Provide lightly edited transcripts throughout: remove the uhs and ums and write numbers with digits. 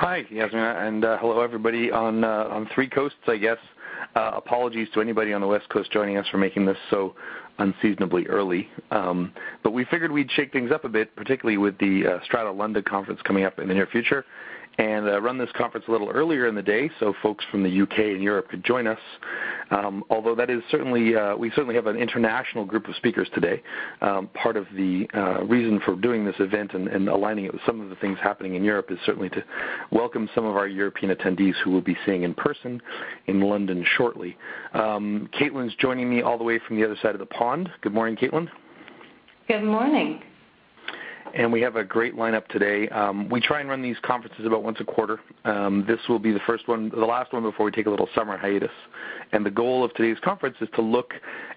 Hi, Yasmin, and hello everybody on three coasts, I guess. Apologies to anybody on the West Coast joining us for making this so unseasonably early. But we figured we'd shake things up a bit, particularly with the Strata London Conference coming up in the near future, and run this conference a little earlier in the day so folks from the UK and Europe could join us. Although that is certainly, we certainly have an international group of speakers today. Part of the reason for doing this event and aligning it with some of the things happening in Europe is certainly to welcome some of our European attendees who we'll be seeing in person in London shortly. Caitlin's joining me all the way from the other side of the pond. Good morning, Caitlin. Good morning. And we have a great lineup today. We try and run these conferences about once a quarter. This will be the first one, the last one before we take a little summer hiatus. And the goal of today's conference is to look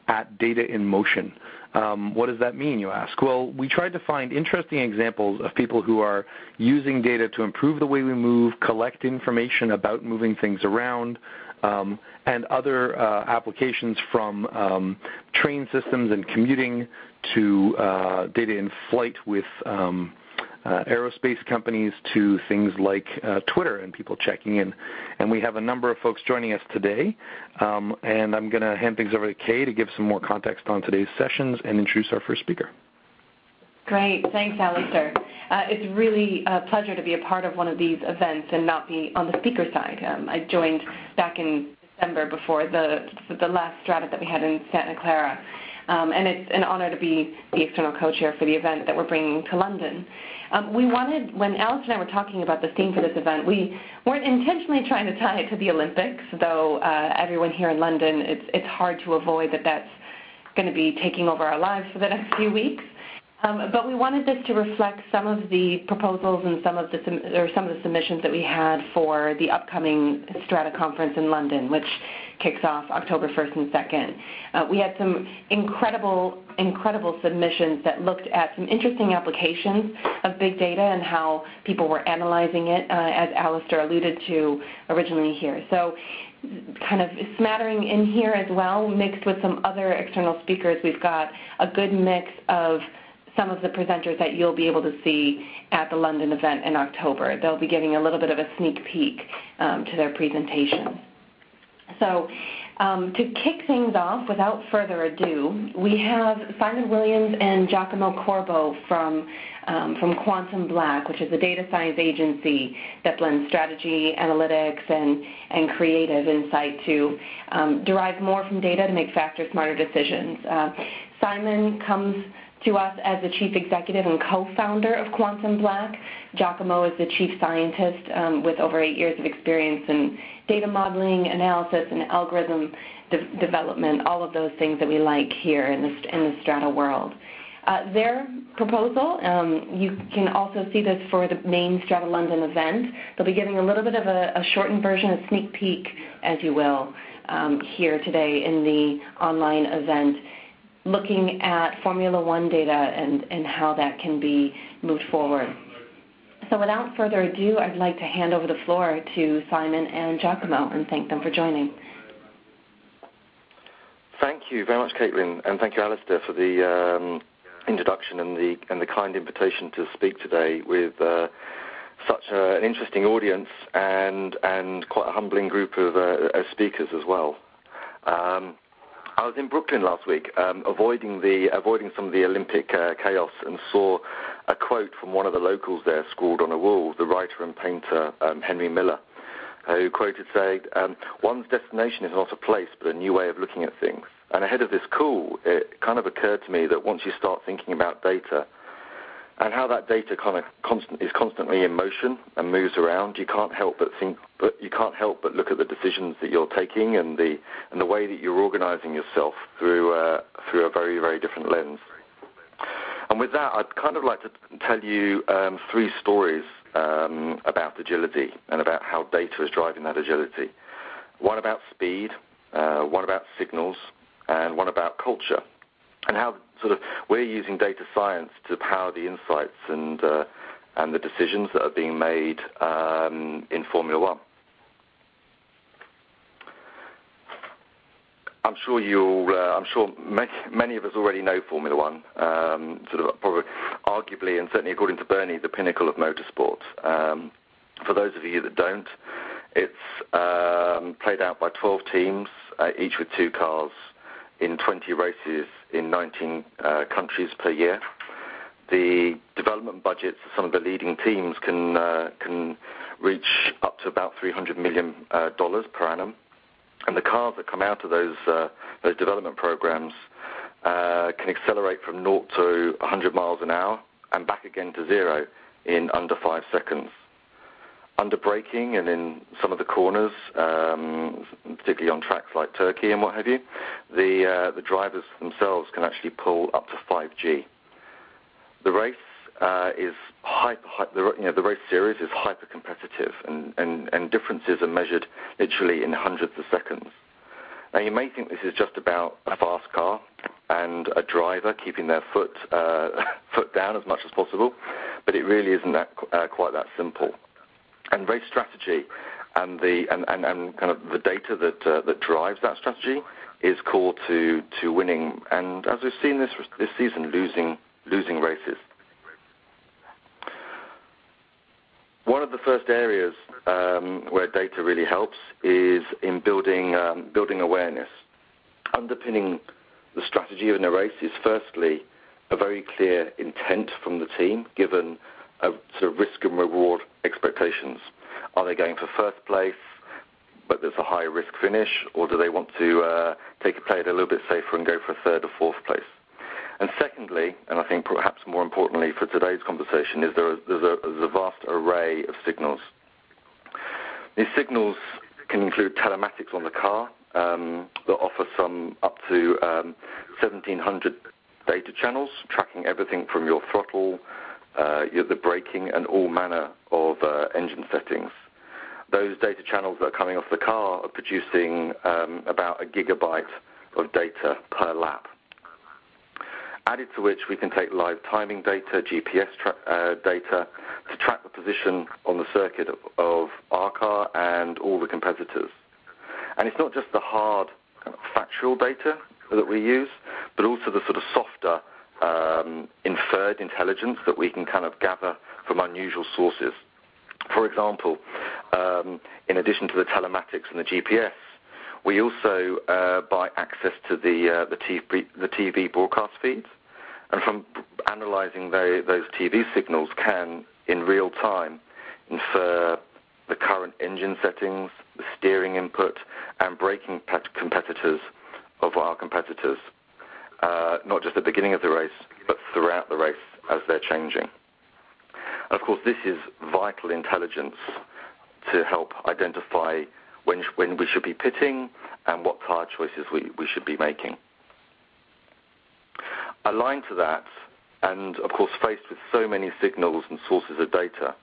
at data in motion. What does that mean, you ask? Well, we tried to find interesting examples of people who are using data to improve the way we move, collect information about moving things around, and other applications from train systems and commuting to data in flight with aerospace companies to things like Twitter and people checking in. And we have a number of folks joining us today, and I'm going to hand things over to Kay to give some more context on today's sessions and introduce our first speaker. Great. Thanks, Alistair. It's really a pleasure to be a part of one of these events and not be on the speaker side. I joined back in December before the last Strata that we had in Santa Clara. And it's an honor to be the external co-chair for the event that we're bringing to London. We wanted, when Alice and I were talking about the theme for this event, we weren't intentionally trying to tie it to the Olympics, though everyone here in London, it's hard to avoid that that's going to be taking over our lives for the next few weeks. But we wanted this to reflect some of the proposals and some of the submissions that we had for the upcoming Strata conference in London, which kicks off October 1st and 2nd. We had some incredible submissions that looked at some interesting applications of big data and how people were analyzing it, as Alistair alluded to originally here. So kind of smattering in here as well, mixed with some other external speakers, we've got a good mix of some of the presenters that you'll be able to see at the London event in October. They'll be giving a little bit of a sneak peek to their presentation. So to kick things off, without further ado, we have Simon Williams and Giacomo Corbo from Quantum Black, which is a data science agency that blends strategy, analytics, and creative insight to derive more from data to make faster, smarter decisions. Simon comes to us as the chief executive and co-founder of Quantum Black. Giacomo is the chief scientist with over 8 years of experience in data modeling, analysis, and algorithm development, all of those things that we like here in the Strata world. Their proposal, you can also see this for the main Strata London event. They'll be giving a little bit of a shortened version, a sneak peek, as you will, here today in the online event, looking at Formula One data and how that can be moved forward. So without further ado, I'd like to hand over the floor to Simon and Giacomo and thank them for joining. Thank you very much, Caitlin, and thank you, Alistair, for the introduction and the kind invitation to speak today with such an interesting audience and quite a humbling group of speakers as well. I was in Brooklyn last week, avoiding some of the Olympic chaos, and saw a quote from one of the locals there scrawled on a wall, the writer and painter Henry Miller, who quoted saying, "One's destination is not a place, but a new way of looking at things." And ahead of this call, it kind of occurred to me that once you start thinking about data and how that data kind of is constantly in motion and moves around, you can't help but look at the decisions that you're taking and the way that you're organizing yourself through a very, very different lens. And with that, I'd kind of like to tell you three stories about agility and about how data is driving that agility. One about speed, one about signals, and one about culture, and how sort of we're using data science to power the insights and the decisions that are being made in Formula One. I'm sure many of us already know Formula One, sort of probably, arguably, and certainly according to Bernie, the pinnacle of motorsport. For those of you that don't, it's played out by 12 teams, each with 2 cars, in 20 races in 19 countries per year. The development budgets of some of the leading teams can reach up to about $300 million per annum. And the cars that come out of those development programs can accelerate from 0 to 100 miles an hour and back again to 0 in under 5 seconds. Under braking and in some of the corners, particularly on tracks like Turkey and what have you, the drivers themselves can actually pull up to 5G. The race the race series is hyper competitive, and differences are measured literally in hundredths of seconds. Now, you may think this is just about a fast car and a driver keeping their foot down as much as possible, but it really isn't quite that simple. And race strategy and kind of the data that drives that strategy is core to winning. And as we've seen this season, losing races. One of the first areas where data really helps is in building awareness. Underpinning the strategy in a race is firstly a very clear intent from the team, given a sort of risk and reward expectations. Are they going for first place, but there's a high risk finish, or do they want to play it a little bit safer and go for a third or fourth place? And secondly, and I think perhaps more importantly for today's conversation, is there's a vast array of signals. These signals can include telematics on the car that offer some up to 1,700 data channels, tracking everything from your throttle, the braking, and all manner of engine settings. Those data channels that are coming off the car are producing about 1 gigabyte of data per lap. Added to which we can take live timing data, GPS data, to track the position on the circuit of our car and all the competitors. And it's not just the hard kind of factual data that we use, but also the sort of softer inferred intelligence that we can kind of gather from unusual sources. For example, in addition to the telematics and the GPS, we also buy access to the TV broadcast feeds, and from analyzing those TV signals can, in real time, infer the current engine settings, the steering input, and braking competitors of our competitors, not just at the beginning of the race, but throughout the race as they're changing. And of course, this is vital intelligence to help identify when we should be pitting and what tire choices we should be making. Aligned to that, and of course faced with so many signals and sources of data,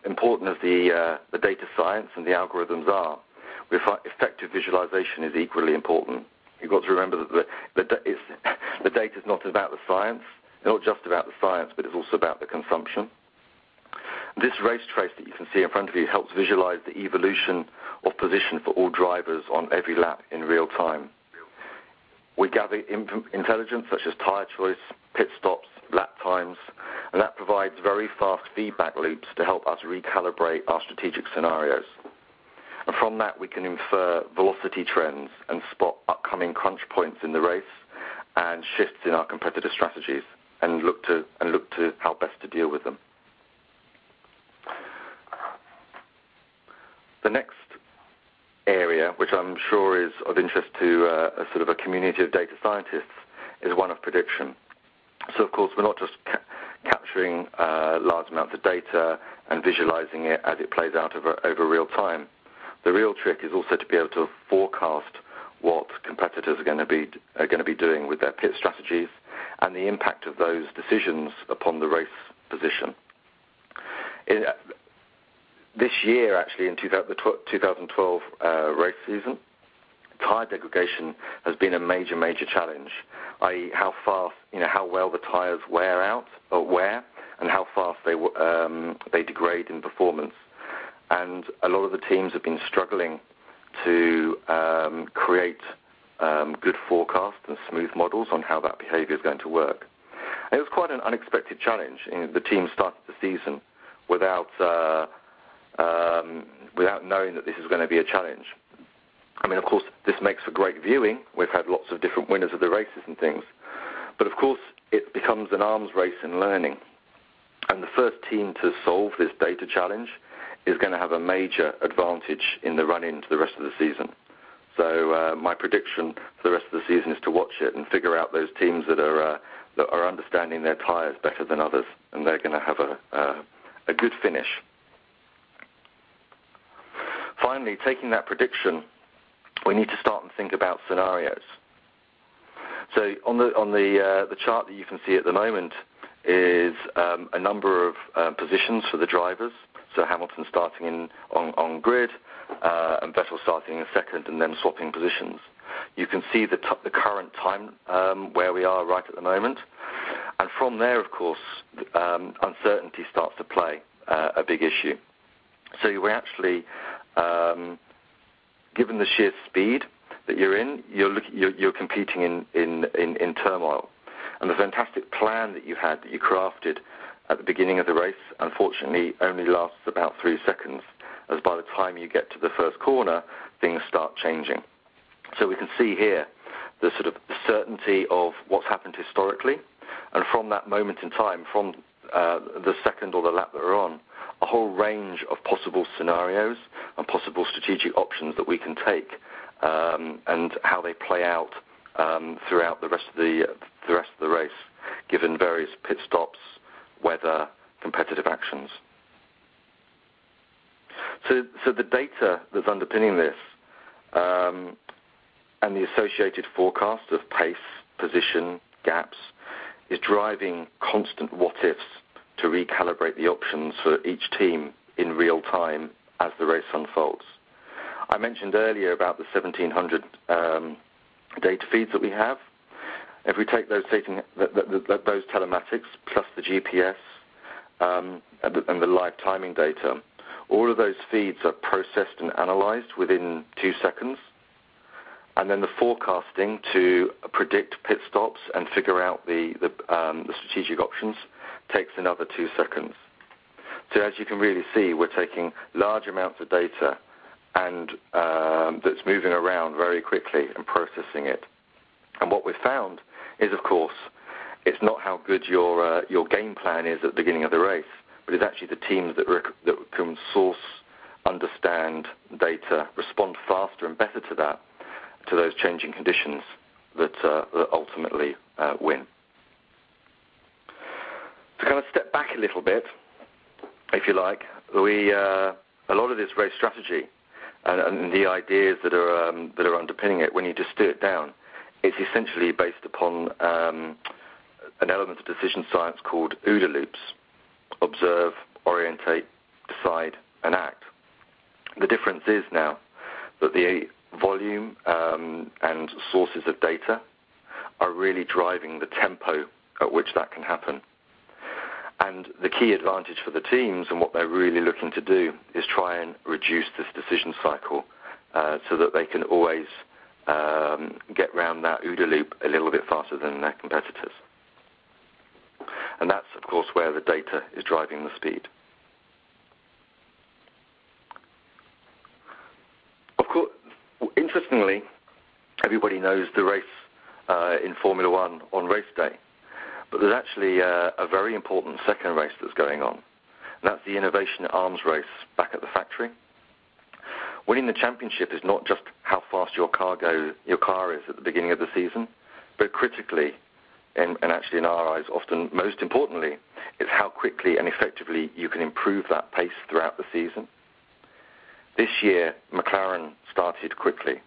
important as the data science and the algorithms are, effective visualization is equally important. You've got to remember that the data is not about the science, not just about the science, but it's also about the consumption. This race trace that you can see in front of you helps visualize the evolution of position for all drivers on every lap in real time. We gather intelligence such as tire choice, pit stops, lap times, and that provides very fast feedback loops to help us recalibrate our strategic scenarios. And from that, we can infer velocity trends and spot upcoming crunch points in the race and shifts in our competitor strategies, and look to how best to deal with them. The next area, which I'm sure is of interest to a sort of a community of data scientists, is one of prediction. So, of course, we're not just capturing large amounts of data and visualizing it as it plays out over real time. The real trick is also to be able to forecast what competitors are going to be doing with their pit strategies and the impact of those decisions upon the race position. This year, actually, in the 2012 race season, tire degradation has been a major challenge, i.e. how fast, how well the tires wear, and how fast they degrade in performance. And a lot of the teams have been struggling to create good forecasts and smooth models on how that behavior is going to work. And it was quite an unexpected challenge. The team started the season without without knowing that this is going to be a challenge. I mean, of course, this makes for great viewing. We've had lots of different winners of the races and things. But, of course, it becomes an arms race in learning. And the first team to solve this data challenge is going to have a major advantage in the run-in to the rest of the season. So my prediction for the rest of the season is to watch it and figure out those teams that are understanding their tyres better than others, and they're going to have a good finish. Finally, taking that prediction, we need to start and think about scenarios. So on the chart that you can see at the moment is a number of positions for the drivers. So Hamilton starting on grid, and Vettel starting in second, and then swapping positions. You can see the current time where we are right at the moment. And from there, of course, uncertainty starts to play a big issue. So we're actually, given the sheer speed that you're in, you're competing in turmoil. And the fantastic plan that you had, that you crafted at the beginning of the race, unfortunately only lasts about 3 seconds, as by the time you get to the first corner, things start changing. So we can see here the sort of certainty of what's happened historically, and from that moment in time, from the second or the lap that we're on, a whole range of possible scenarios and possible strategic options that we can take, and how they play out throughout the rest of the race, given various pit stops, weather, competitive actions. So the data that's underpinning this and the associated forecast of pace, position, gaps is driving constant what-ifs to recalibrate the options for each team in real time as the race unfolds. I mentioned earlier about the 1,700 data feeds that we have. If we take those telematics plus the GPS and the live timing data, all of those feeds are processed and analyzed within 2 seconds. And then the forecasting to predict pit stops and figure out the strategic options takes another 2 seconds. So as you can really see, we're taking large amounts of data and that's moving around very quickly and processing it. And what we've found is, of course, it's not how good your game plan is at the beginning of the race, but it's actually the teams that can source, understand data, respond faster and better to those changing conditions that ultimately win. To kind of step back a little bit, if you like, a lot of this race strategy and the ideas that are underpinning it, when you distill it down, it's essentially based upon an element of decision science called OODA loops: observe, orientate, decide, and act. The difference is now that the volume and sources of data are really driving the tempo at which that can happen. And the key advantage for the teams and what they're really looking to do is try and reduce this decision cycle so that they can always get around that OODA loop a little bit faster than their competitors. And that's, of course, where the data is driving the speed. Of course, interestingly, everybody knows the race in Formula One on race day. But there's actually a very important second race that's going on. And that's the innovation arms race back at the factory. Winning the championship is not just how fast your car is at the beginning of the season, but critically, and actually in our eyes often most importantly, it's how quickly and effectively you can improve that pace throughout the season. This year, McLaren started quickly,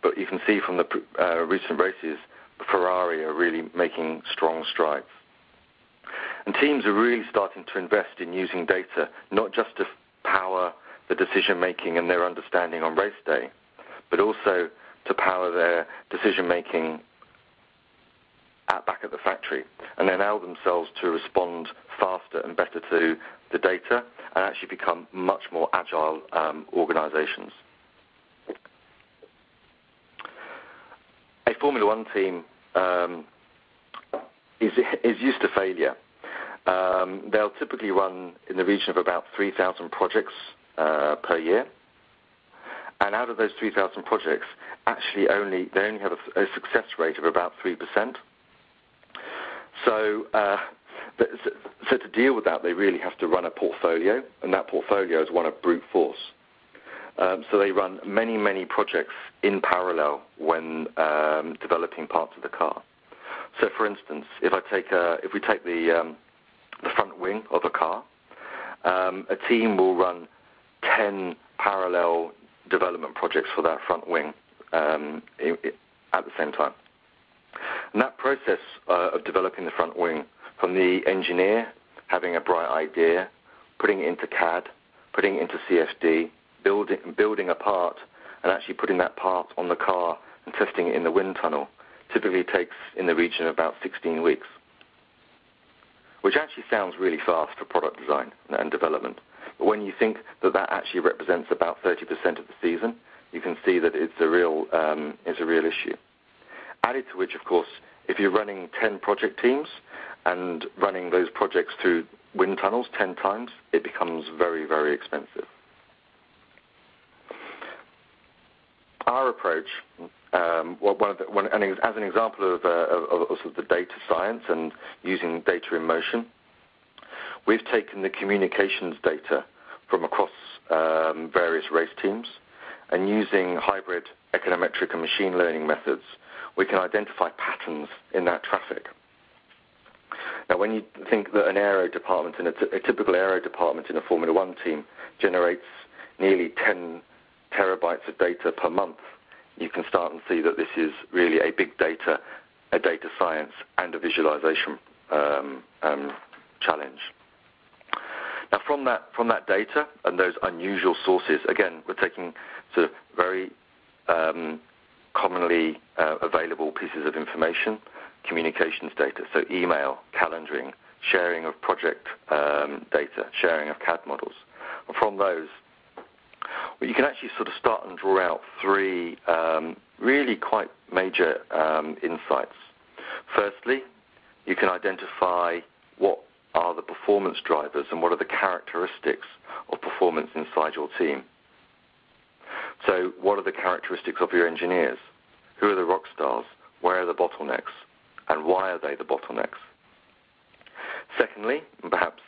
but you can see from the recent races, Ferrari are really making strong strides. And teams are really starting to invest in using data, not just to power the decision-making and their understanding on race day, but also to power their decision-making back at the factory, and allow themselves to respond faster and better to the data and actually become much more agile organizations. A Formula One team is used to failure. They'll typically run in the region of about 3,000 projects per year. And out of those 3,000 projects, actually they only have a success rate of about 3%. So to deal with that, they really have to run a portfolio, and that portfolio is one of brute force. So they run many, many projects in parallel when developing parts of the car. So, for instance, if we take the front wing of a car, a team will run 10 parallel development projects for that front wing at the same time. And that process of developing the front wing, from the engineer having a bright idea, putting it into CAD, putting it into CFD, building a part, and actually putting that part on the car and testing it in the wind tunnel, typically takes in the region of about 16 weeks, which actually sounds really fast for product design and development. But when you think that actually represents about 30% of the season, you can see that it's a real issue. Added to which, of course, if you're running 10 project teams and running those projects through wind tunnels 10 times, it becomes very, very expensive. Our approach, as an example of the data science and using data in motion, we've taken the communications data from across various race teams, and using hybrid econometric and machine learning methods, we can identify patterns in that traffic. Now, when you think that an aero department, a typical aero department in a Formula One team generates nearly 10 terabytes of data per month, you can start and see that this is really a big data, a data science, and a visualization challenge. Now, from that data and those unusual sources, again, we're taking sort of very commonly available pieces of information, communications data, so email, calendaring, sharing of project data, sharing of CAD models. And from those, well, you can actually sort of start and draw out three really quite major insights. Firstly, you can identify what are the performance drivers and what are the characteristics of performance inside your team. So what are the characteristics of your engineers? Who are the rock stars? Where are the bottlenecks? And why are they the bottlenecks? Secondly, and perhaps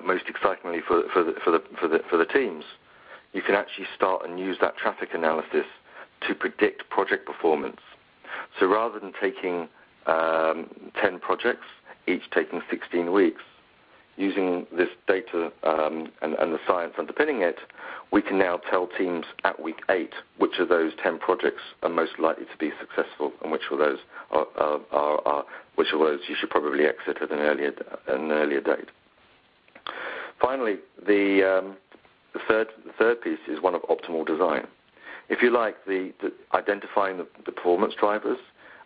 most excitingly for the teams, you can actually start and use that traffic analysis to predict project performance. So rather than taking 10 projects, each taking 16 weeks, using this data and the science underpinning it, we can now tell teams at week 8 which of those 10 projects are most likely to be successful and which of those you should probably exit at an earlier date. Finally, the third piece is one of optimal design. If you like, the identifying the performance drivers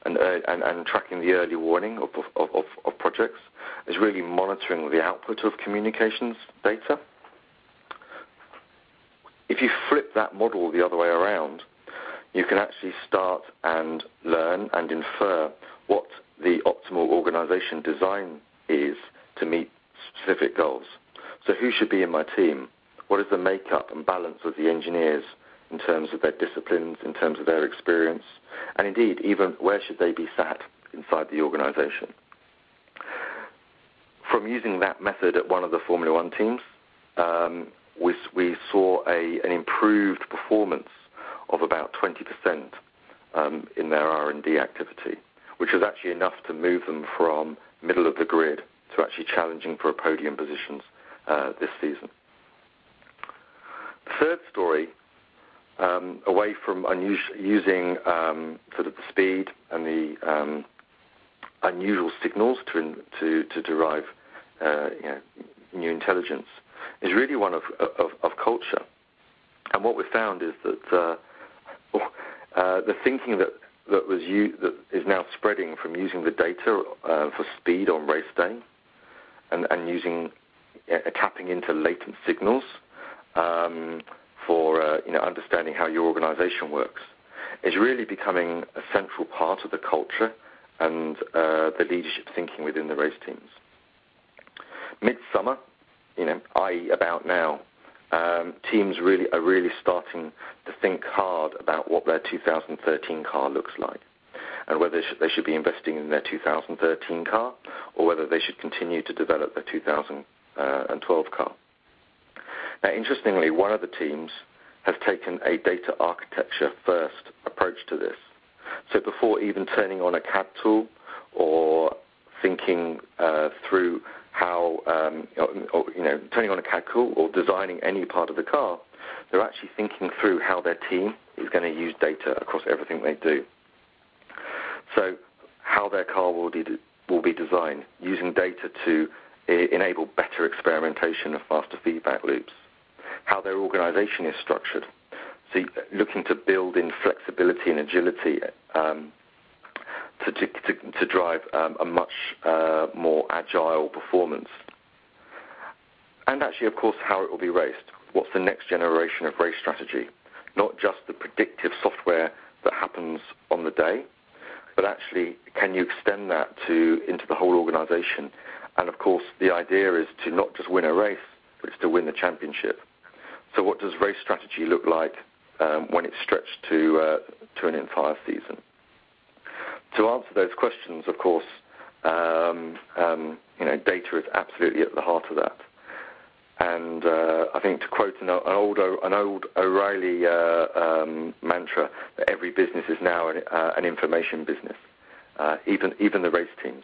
and tracking the early warning of projects is really monitoring the output of communications data. If you flip that model the other way around, you can actually start and learn and infer what the optimal organization design is to meet specific goals. So who should be in my team? What is the makeup and balance of the engineers in terms of their disciplines, in terms of their experience, and indeed, even where should they be sat inside the organization? From using that method at one of the Formula One teams, we saw an improved performance of about 20% in their R&D activity, which was actually enough to move them from middle of the grid to actually challenging for podium positions this season. The third story, away from using sort of the speed and the unusual signals to derive new intelligence, is really one of culture. And what we found is that the thinking that is now spreading from using the data for speed on race day and using tapping into latent signals for understanding how your organization works is really becoming a central part of the culture and the leadership thinking within the race teams. Midsummer, i.e. about now, teams are really starting to think hard about what their 2013 car looks like, and whether they should be investing in their 2013 car or whether they should continue to develop their 2012 car. Now, interestingly, one of the teams has taken a data architecture first approach to this. So before even turning on a CAD tool or thinking through how, turning on a CAD tool or designing any part of the car, they're actually thinking through how their team is going to use data across everything they do. So how their car will be designed, using data to enable better experimentation and faster feedback loops. How their organization is structured. So looking to build in flexibility and agility to drive a much more agile performance. And actually, of course, how it will be raced. What's the next generation of race strategy? Not just the predictive software that happens on the day, but actually, can you extend that into the whole organization? And of course, the idea is to not just win a race, but it's to win the championship. So what does race strategy look like when it's stretched to an entire season? To answer those questions, of course, data is absolutely at the heart of that. And I think, to quote an old O'Reilly mantra, that every business is now an information business, even the race teams.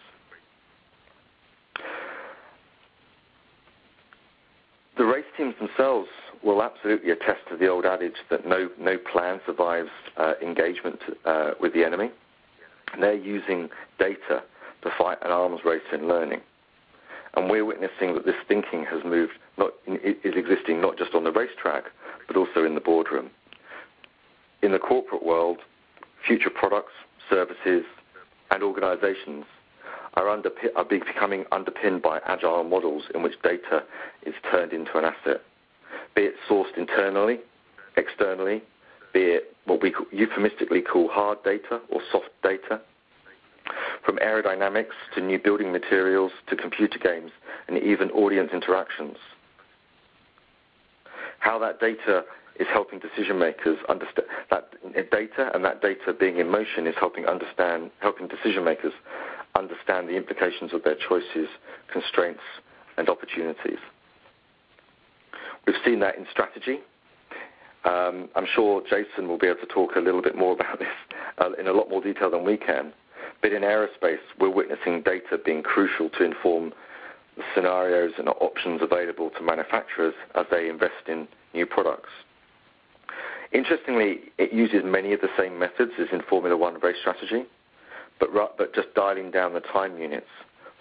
The race teams themselves will absolutely attest to the old adage that no plan survives engagement with the enemy. And they're using data to fight an arms race in learning. And we're witnessing that this thinking has moved, is existing not just on the racetrack, but also in the boardroom. In the corporate world, future products, services, and organizations are becoming underpinned by agile models in which data is turned into an asset, be it sourced internally, externally, be it what we euphemistically call hard data or soft data, from aerodynamics to new building materials to computer games and even audience interactions. How that data is helping decision makers understand that data, and that data being in motion is helping decision makers understand the implications of their choices, constraints, and opportunities. We've seen that in strategy. I'm sure Jason will be able to talk a little bit more about this in a lot more detail than we can. But in aerospace, we're witnessing data being crucial to inform the scenarios and options available to manufacturers as they invest in new products. Interestingly, it uses many of the same methods as in Formula One race strategy, but just dialing down the time units.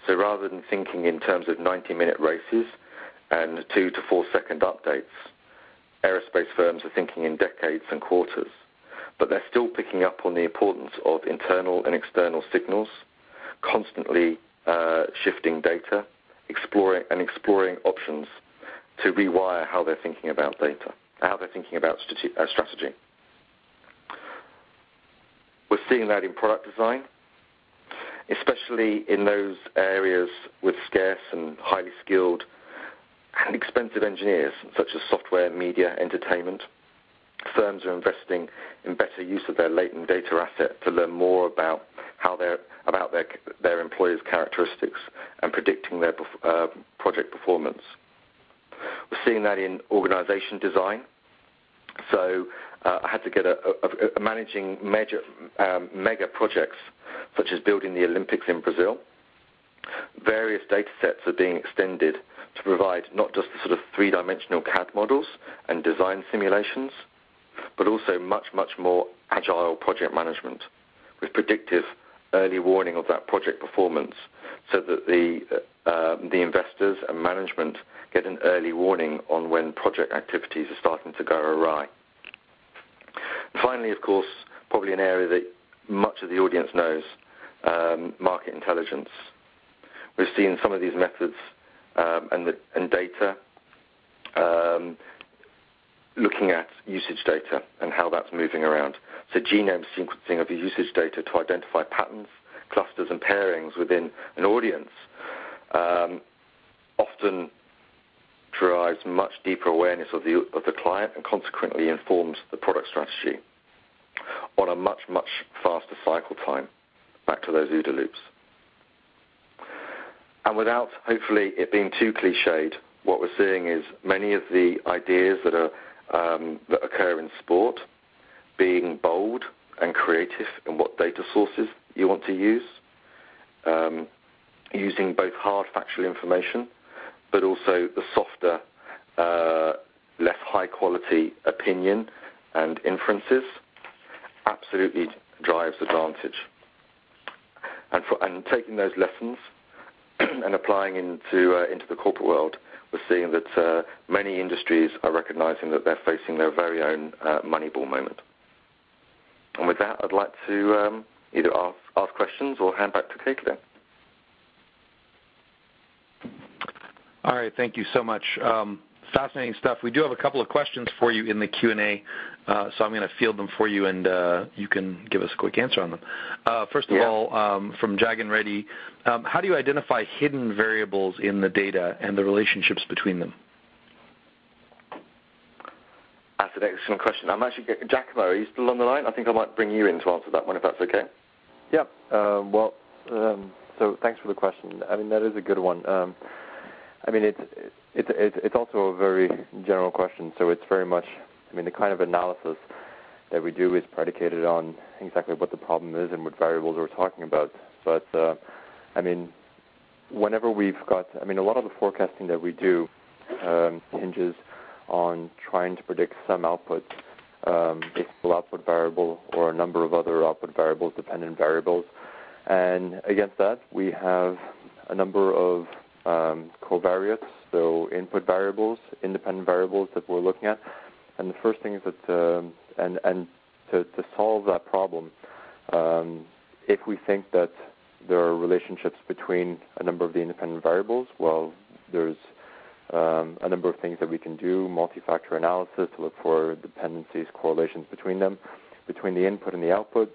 So rather than thinking in terms of 90-minute races and 2 to 4 second updates, aerospace firms are thinking in decades and quarters. But they're still picking up on the importance of internal and external signals, constantly shifting data, exploring options to rewire how they're thinking about data, how they're thinking about strategy. We're seeing that in product design, especially in those areas with scarce and highly skilled and expensive engineers, such as software, media, entertainment. Firms are investing in better use of their latent data asset to learn more about their employers' characteristics and predicting their project performance. We're seeing that in organization design. So I had to get managing mega projects, such as building the Olympics in Brazil. Various data sets are being extended to provide not just the sort of three-dimensional CAD models and design simulations, but also much, much more agile project management with predictive early warning of that project performance, so that the investors and management get an early warning on when project activities are starting to go awry. And finally, of course, probably an area that much of the audience knows, market intelligence. We've seen some of these methods and data looking at usage data and how that's moving around. So genome sequencing of the usage data to identify patterns, clusters, and pairings within an audience, often drives much deeper awareness of the client and consequently informs the product strategy on a much, much faster cycle time, back to those OODA loops. And without, hopefully, it being too cliched, what we're seeing is many of the ideas that occur in sport being bold and creative in what data sources you want to use, using both hard factual information, but also the softer, less high-quality opinion and inferences, absolutely drives advantage. And taking those lessons and applying into the corporate world, we're seeing that many industries are recognizing that they're facing their very own Moneyball moment. And with that, I'd like to either ask questions or hand back to Caitlin. All right, thank you so much. Fascinating stuff. We do have a couple of questions for you in the Q&A, so I'm going to field them for you, and you can give us a quick answer on them. First of all, from Jagan Reddy, how do you identify hidden variables in the data and the relationships between them? That's an excellent question. I'm actually, Giacomo, are you still on the line? I think I might bring you in to answer that one, if that's okay. Yeah. So thanks for the question. I mean, that is a good one. I mean, it's also a very general question. So it's very much, I mean, the kind of analysis that we do is predicated on exactly what the problem is and what variables we're talking about. But I mean, whenever we've got, I mean, a lot of the forecasting that we do hinges on trying to predict some output, a single output variable or a number of other output variables, dependent variables. And against that, we have a number of covariates, so input variables, independent variables that we're looking at. And the first thing is that, and to solve that problem, if we think that there are relationships between a number of the independent variables, well, there's a number of things that we can do, multi-factor analysis to look for dependencies, correlations between them, between the input and the output.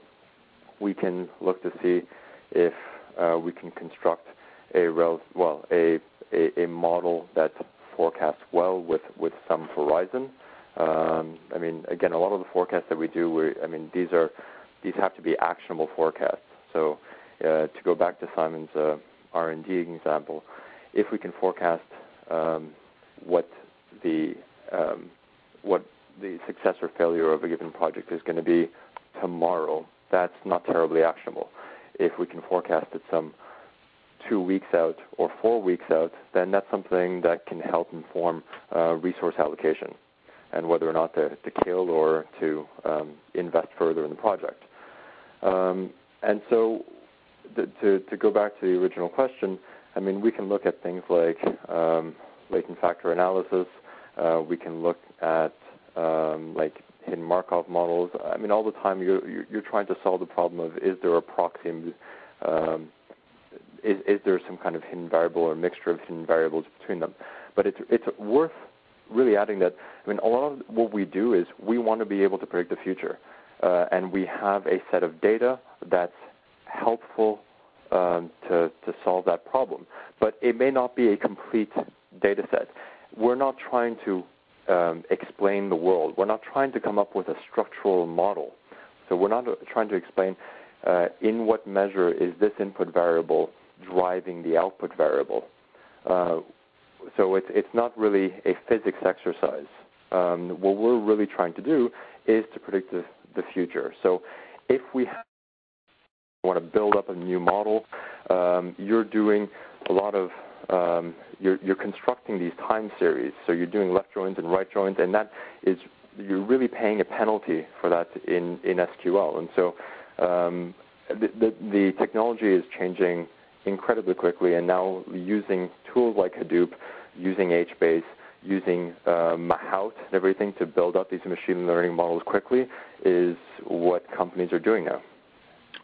We can look to see if we can construct a model that forecasts well with some horizon. I mean, again, a lot of the forecasts that we do, these have to be actionable forecasts. So to go back to Simon's R&D example, if we can forecast what the success or failure of a given project is going to be tomorrow, that's not terribly actionable. If we can forecast it some 2 weeks out or 4 weeks out, then that's something that can help inform resource allocation and whether or not to kill or to invest further in the project. And so to go back to the original question, I mean, we can look at things like latent factor analysis. We can look at like hidden Markov models. I mean, all the time you're trying to solve the problem of, is there a proxy, is there some kind of hidden variable or mixture of hidden variables between them? But it's worth really adding that, I mean, a lot of what we do is we want to be able to predict the future. And we have a set of data that's helpful to solve that problem. But it may not be a complete data set. We're not trying to explain the world. We're not trying to come up with a structural model. So we're not trying to explain in what measure is this input variable driving the output variable. So it's not really a physics exercise. What we're really trying to do is to predict the future. So if we want to build up a new model, you're doing a lot of you're constructing these time series. So you're doing left joins and right joins, and that is, you're really paying a penalty for that in SQL. And so the technology is changing incredibly quickly, and now using tools like Hadoop, using HBase, using Mahout and everything to build up these machine learning models quickly is what companies are doing now.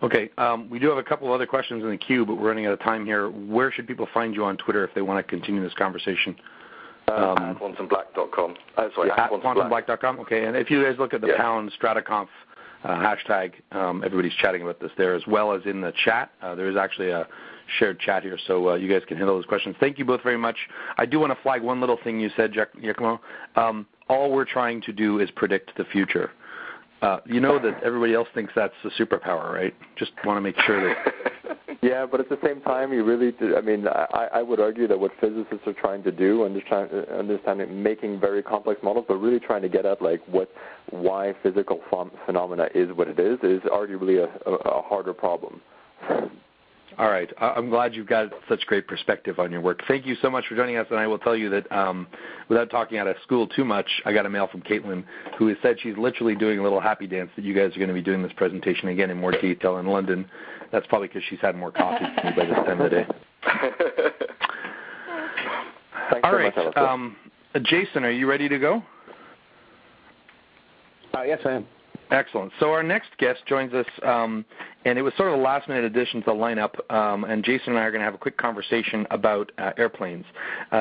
Okay, we do have a couple of other questions in the queue, but we're running out of time here. Where should people find you on Twitter if they want to continue this conversation? At quantumblack.com. At quantumblack.com. Okay, and if you guys look at the pound StrataConf hashtag. Everybody's chatting about this there as well as in the chat. There is actually a shared chat here, so you guys can handle those questions. Thank you both very much. I do want to flag one little thing you said, Giacomo. All we're trying to do is predict the future. You know that everybody else thinks that's a superpower, right? Just want to make sure that... Yeah, but at the same time, you really do, I mean, I would argue that what physicists are trying to do, understanding, making very complex models, but really trying to get at like why physical phenomena is what it is arguably a harder problem. All right. I'm glad you've got such great perspective on your work. Thank you so much for joining us, and I will tell you that without talking out of school too much, I got a mail from Caitlin who has said she's literally doing a little happy dance that you guys are going to be doing this presentation again in more detail in London. That's probably because she's had more coffee than me by this time of the day. All right. Jason, are you ready to go? Yes, I am. Excellent. So our next guest joins us, and it was sort of a last-minute addition to the lineup, and Jason and I are going to have a quick conversation about airplanes.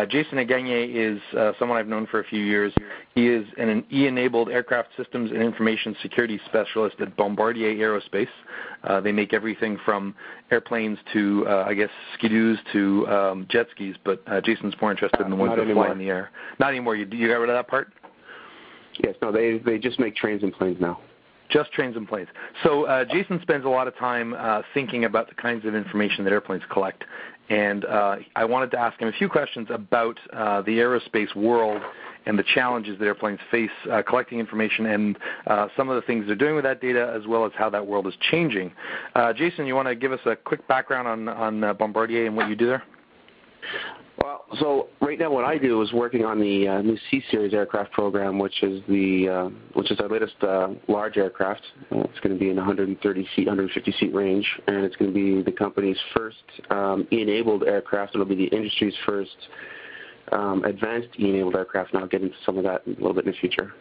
Jason Agagne is someone I've known for a few years. He is an E-enabled aircraft systems and information security specialist at Bombardier Aerospace. They make everything from airplanes to, I guess, skidoos to jet skis, but Jason's more interested in the ones that fly in the air. Not anymore. You got rid of that part? Yes, no, they just make trains and planes now. Just trains and planes. So Jason spends a lot of time thinking about the kinds of information that airplanes collect, and I wanted to ask him a few questions about the aerospace world and the challenges that airplanes face collecting information and some of the things they're doing with that data, as well as how that world is changing. Jason, you want to give us a quick background on Bombardier and what you do there? Well, so right now what I do is working on the new C-Series aircraft program, which is our latest large aircraft. It's going to be in the 130-seat, 150-seat range, and it's going to be the company's first E-enabled aircraft. It'll be the industry's first advanced E-enabled aircraft, and I'll get into some of that a little bit in the future.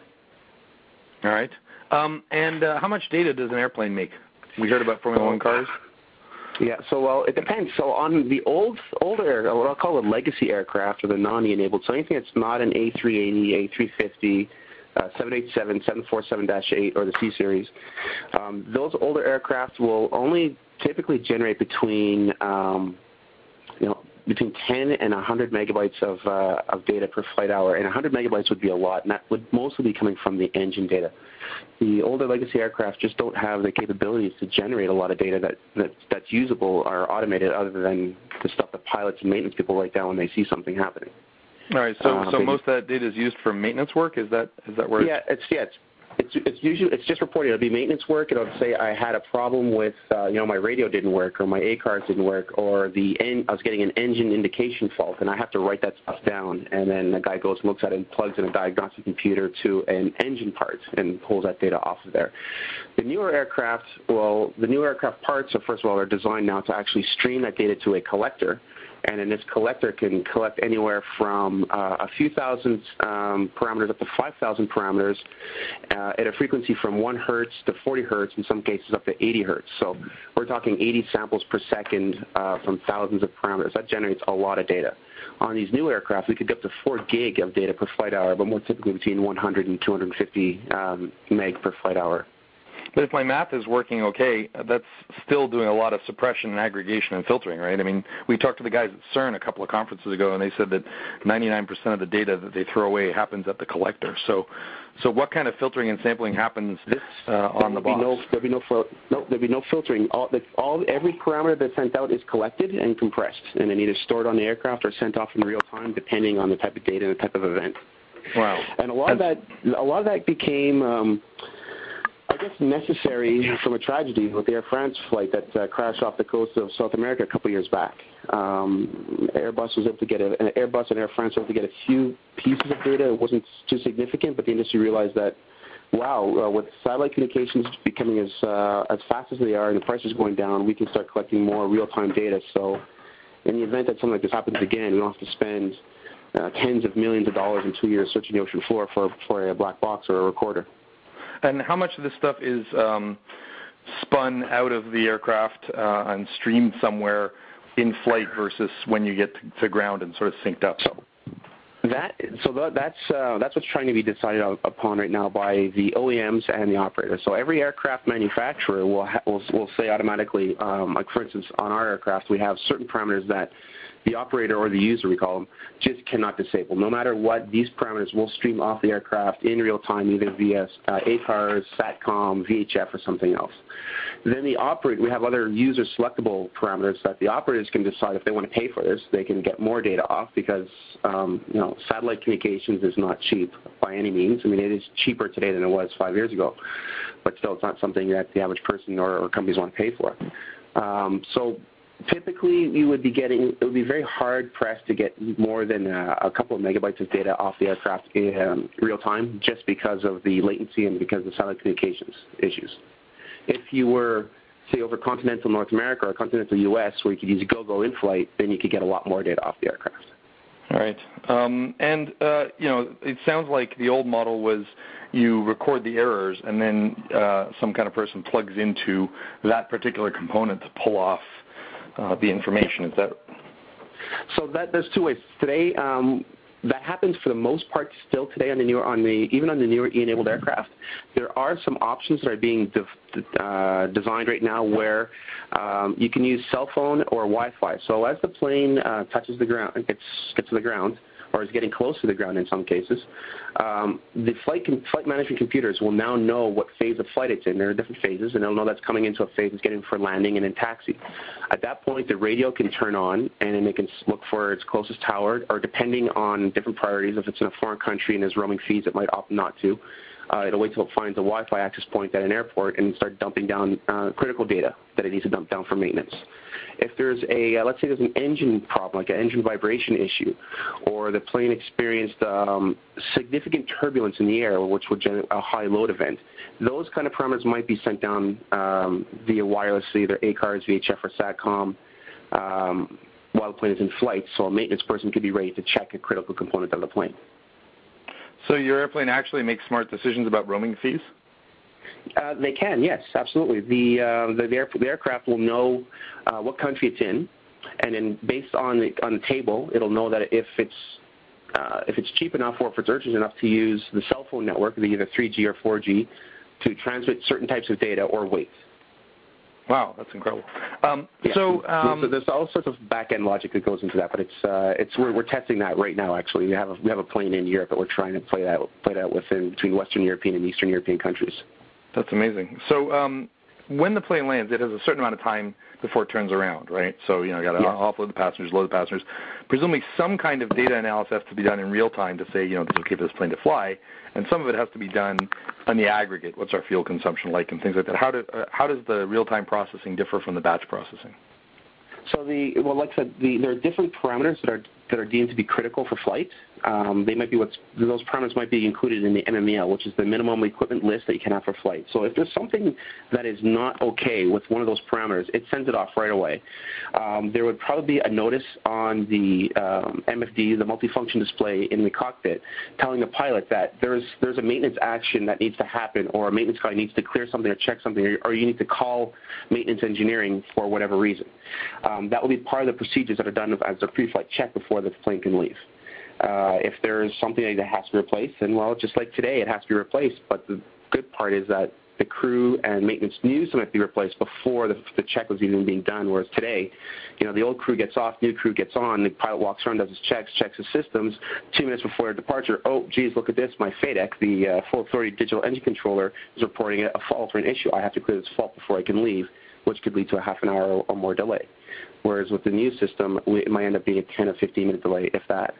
All right. And how much data does an airplane make? We heard about Formula One cars. Yeah, so well, it depends. So on the older, what I'll call the legacy aircraft or the non-E-enabled, so anything that's not an A380, A350, 787, 747-8, or the C-Series, those older aircraft will only typically generate between between 10 and 100 megabytes of data per flight hour, and 100 megabytes would be a lot, and that would mostly be coming from the engine data. The older legacy aircraft just don't have the capabilities to generate a lot of data that's usable or automated, other than the stuff that pilots and maintenance people write down when they see something happening. All right, so most of that data is used for maintenance work. Is that where? Yeah, it's usually just reporting. It'll be maintenance work. It'll say I had a problem with my radio didn't work, or my ACARS didn't work, or I was getting an engine indication fault, and I have to write that stuff down. And then the guy goes and looks at it and plugs in a diagnostic computer to an engine part and pulls that data off of there. The newer aircraft parts are, first of all, are designed now to actually stream that data to a collector. And then this collector can collect anywhere from a few thousand parameters up to 5,000 parameters at a frequency from 1 hertz to 40 hertz, in some cases up to 80 hertz. So we're talking 80 samples per second from thousands of parameters. That generates a lot of data. On these new aircraft, we could get up to 4 gig of data per flight hour, but more typically between 100 and 250 meg per flight hour. But if my math is working okay, that's still doing a lot of suppression and aggregation and filtering, right? I mean, we talked to the guys at CERN a couple of conferences ago, and they said that 99% of the data that they throw away happens at the collector. So what kind of filtering and sampling happens on the box? There'll be no filtering. Every parameter that's sent out is collected and compressed, and then either stored on the aircraft or sent off in real time, depending on the type of data and the type of event. Wow! And a lot of that became. I guess necessary from a tragedy with the Air France flight that crashed off the coast of South America a couple of years back. Airbus and Air France were able to get a few pieces of data. It wasn't too significant, but the industry realized that, with satellite communications becoming as fast as they are and the prices going down, we can start collecting more real-time data. So in the event that something like this happens again, we don't have to spend tens of millions of dollars in 2 years searching the ocean floor for a black box or a recorder. And how much of this stuff is spun out of the aircraft and streamed somewhere in flight versus when you get to ground and sort of synced up? That's what's trying to be decided upon right now by the OEMs and the operators. So every aircraft manufacturer will say automatically, like for instance, on our aircraft, we have certain parameters that the operator or the user, we call them, just cannot disable. No matter what, these parameters will stream off the aircraft in real time, either via ACARS, SATCOM, VHF, or something else. Then the operator, we have other user selectable parameters that the operators can decide if they want to pay for this. They can get more data off because satellite communications is not cheap by any means. I mean, it is cheaper today than it was 5 years ago, but still, it's not something that the average person or companies want to pay for. So typically, it would be very hard pressed to get more than a couple of megabytes of data off the aircraft in real time, just because of the latency and because of the satellite communications issues. If you were, say, over continental North America or continental U.S., where you could use GoGo in flight, then you could get a lot more data off the aircraft. All right, it sounds like the old model was you record the errors and then some kind of person plugs into that particular component to pull off the information. Is that? So there's two ways today. That happens for the most part still today even on the newer E-enabled aircraft. There are some options that are being designed right now where you can use cell phone or Wi-Fi. So as the plane touches the ground, gets to the ground, or is getting close to the ground in some cases, the flight management computers will now know what phase of flight it's in. There are different phases, and they'll know that's coming into a phase it's getting for landing and in taxi. At that point, the radio can turn on, and then they can look for its closest tower, or depending on different priorities, if it's in a foreign country and there's roaming fees, it might opt not to. It'll wait till it finds a Wi-Fi access point at an airport and start dumping down critical data that it needs to dump down for maintenance. If there's let's say there's an engine problem, like an engine vibration issue, or the plane experienced significant turbulence in the air, which would generate a high load event, those kind of parameters might be sent down via wireless, either ACARS, VHF, or SATCOM, while the plane is in flight, so a maintenance person could be ready to check a critical component of the plane. So your airplane actually makes smart decisions about roaming fees? They can, yes, absolutely. The aircraft will know what country it's in, and then based on the table, it'll know that if it's cheap enough or if it's urgent enough to use the cell phone network, either 3G or 4G, to transmit certain types of data or wait. Wow, that's incredible. So there's all sorts of back-end logic that goes into that, but we're testing that right now. Actually, we have a plane in Europe that we're trying to play that between Western European and Eastern European countries. That's amazing. So when the plane lands, it has a certain amount of time before it turns around, right? So got to offload the passengers, load the passengers. Presumably, some kind of data analysis has to be done in real time to say, it's okay for this plane to fly, and some of it has to be done on the aggregate. What's our fuel consumption like, and things like that. How does the real-time processing differ from the batch processing? So like I said, there are different parameters that are deemed to be critical for flight. Those parameters might be included in the MMEL, which is the minimum equipment list that you can have for flight. So if there's something that is not okay with one of those parameters, it sends it off right away. There would probably be a notice on the MFD, the multifunction display in the cockpit, telling the pilot that there's a maintenance action that needs to happen, or a maintenance guy needs to clear something or check something, or you need to call maintenance engineering for whatever reason. That will be part of the procedures that are done as a pre-flight check before the plane can leave. If there's something that has to be replaced, then, just like today, it has to be replaced. But the good part is that the crew and maintenance knew something had to be replaced before the check was even being done, whereas today, the old crew gets off, new crew gets on, the pilot walks around, does his checks his systems. 2 minutes before departure, oh, geez, look at this, my FADEC, the Full Authority Digital Engine Controller, is reporting a fault or an issue. I have to clear this fault before I can leave, which could lead to a half an hour or more delay. Whereas with the new system, it might end up being a 10 or 15-minute delay, if that.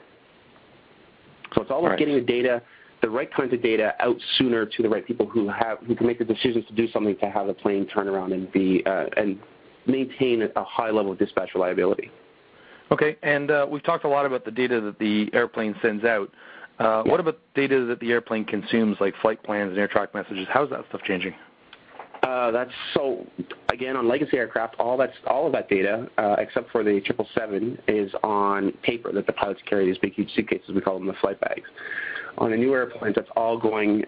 So it's all about getting the data, the right kinds of data, out sooner to the right people who can make the decisions to do something to have the plane turn around and and maintain a high level of dispatch reliability. Okay, and we've talked a lot about the data that the airplane sends out. What about data that the airplane consumes, like flight plans and air track messages? How's that stuff changing? Again, on legacy aircraft, all of that data, except for the 777, is on paper that the pilots carry, these big, huge suitcases. We call them the flight bags. On the new airplanes, that's all going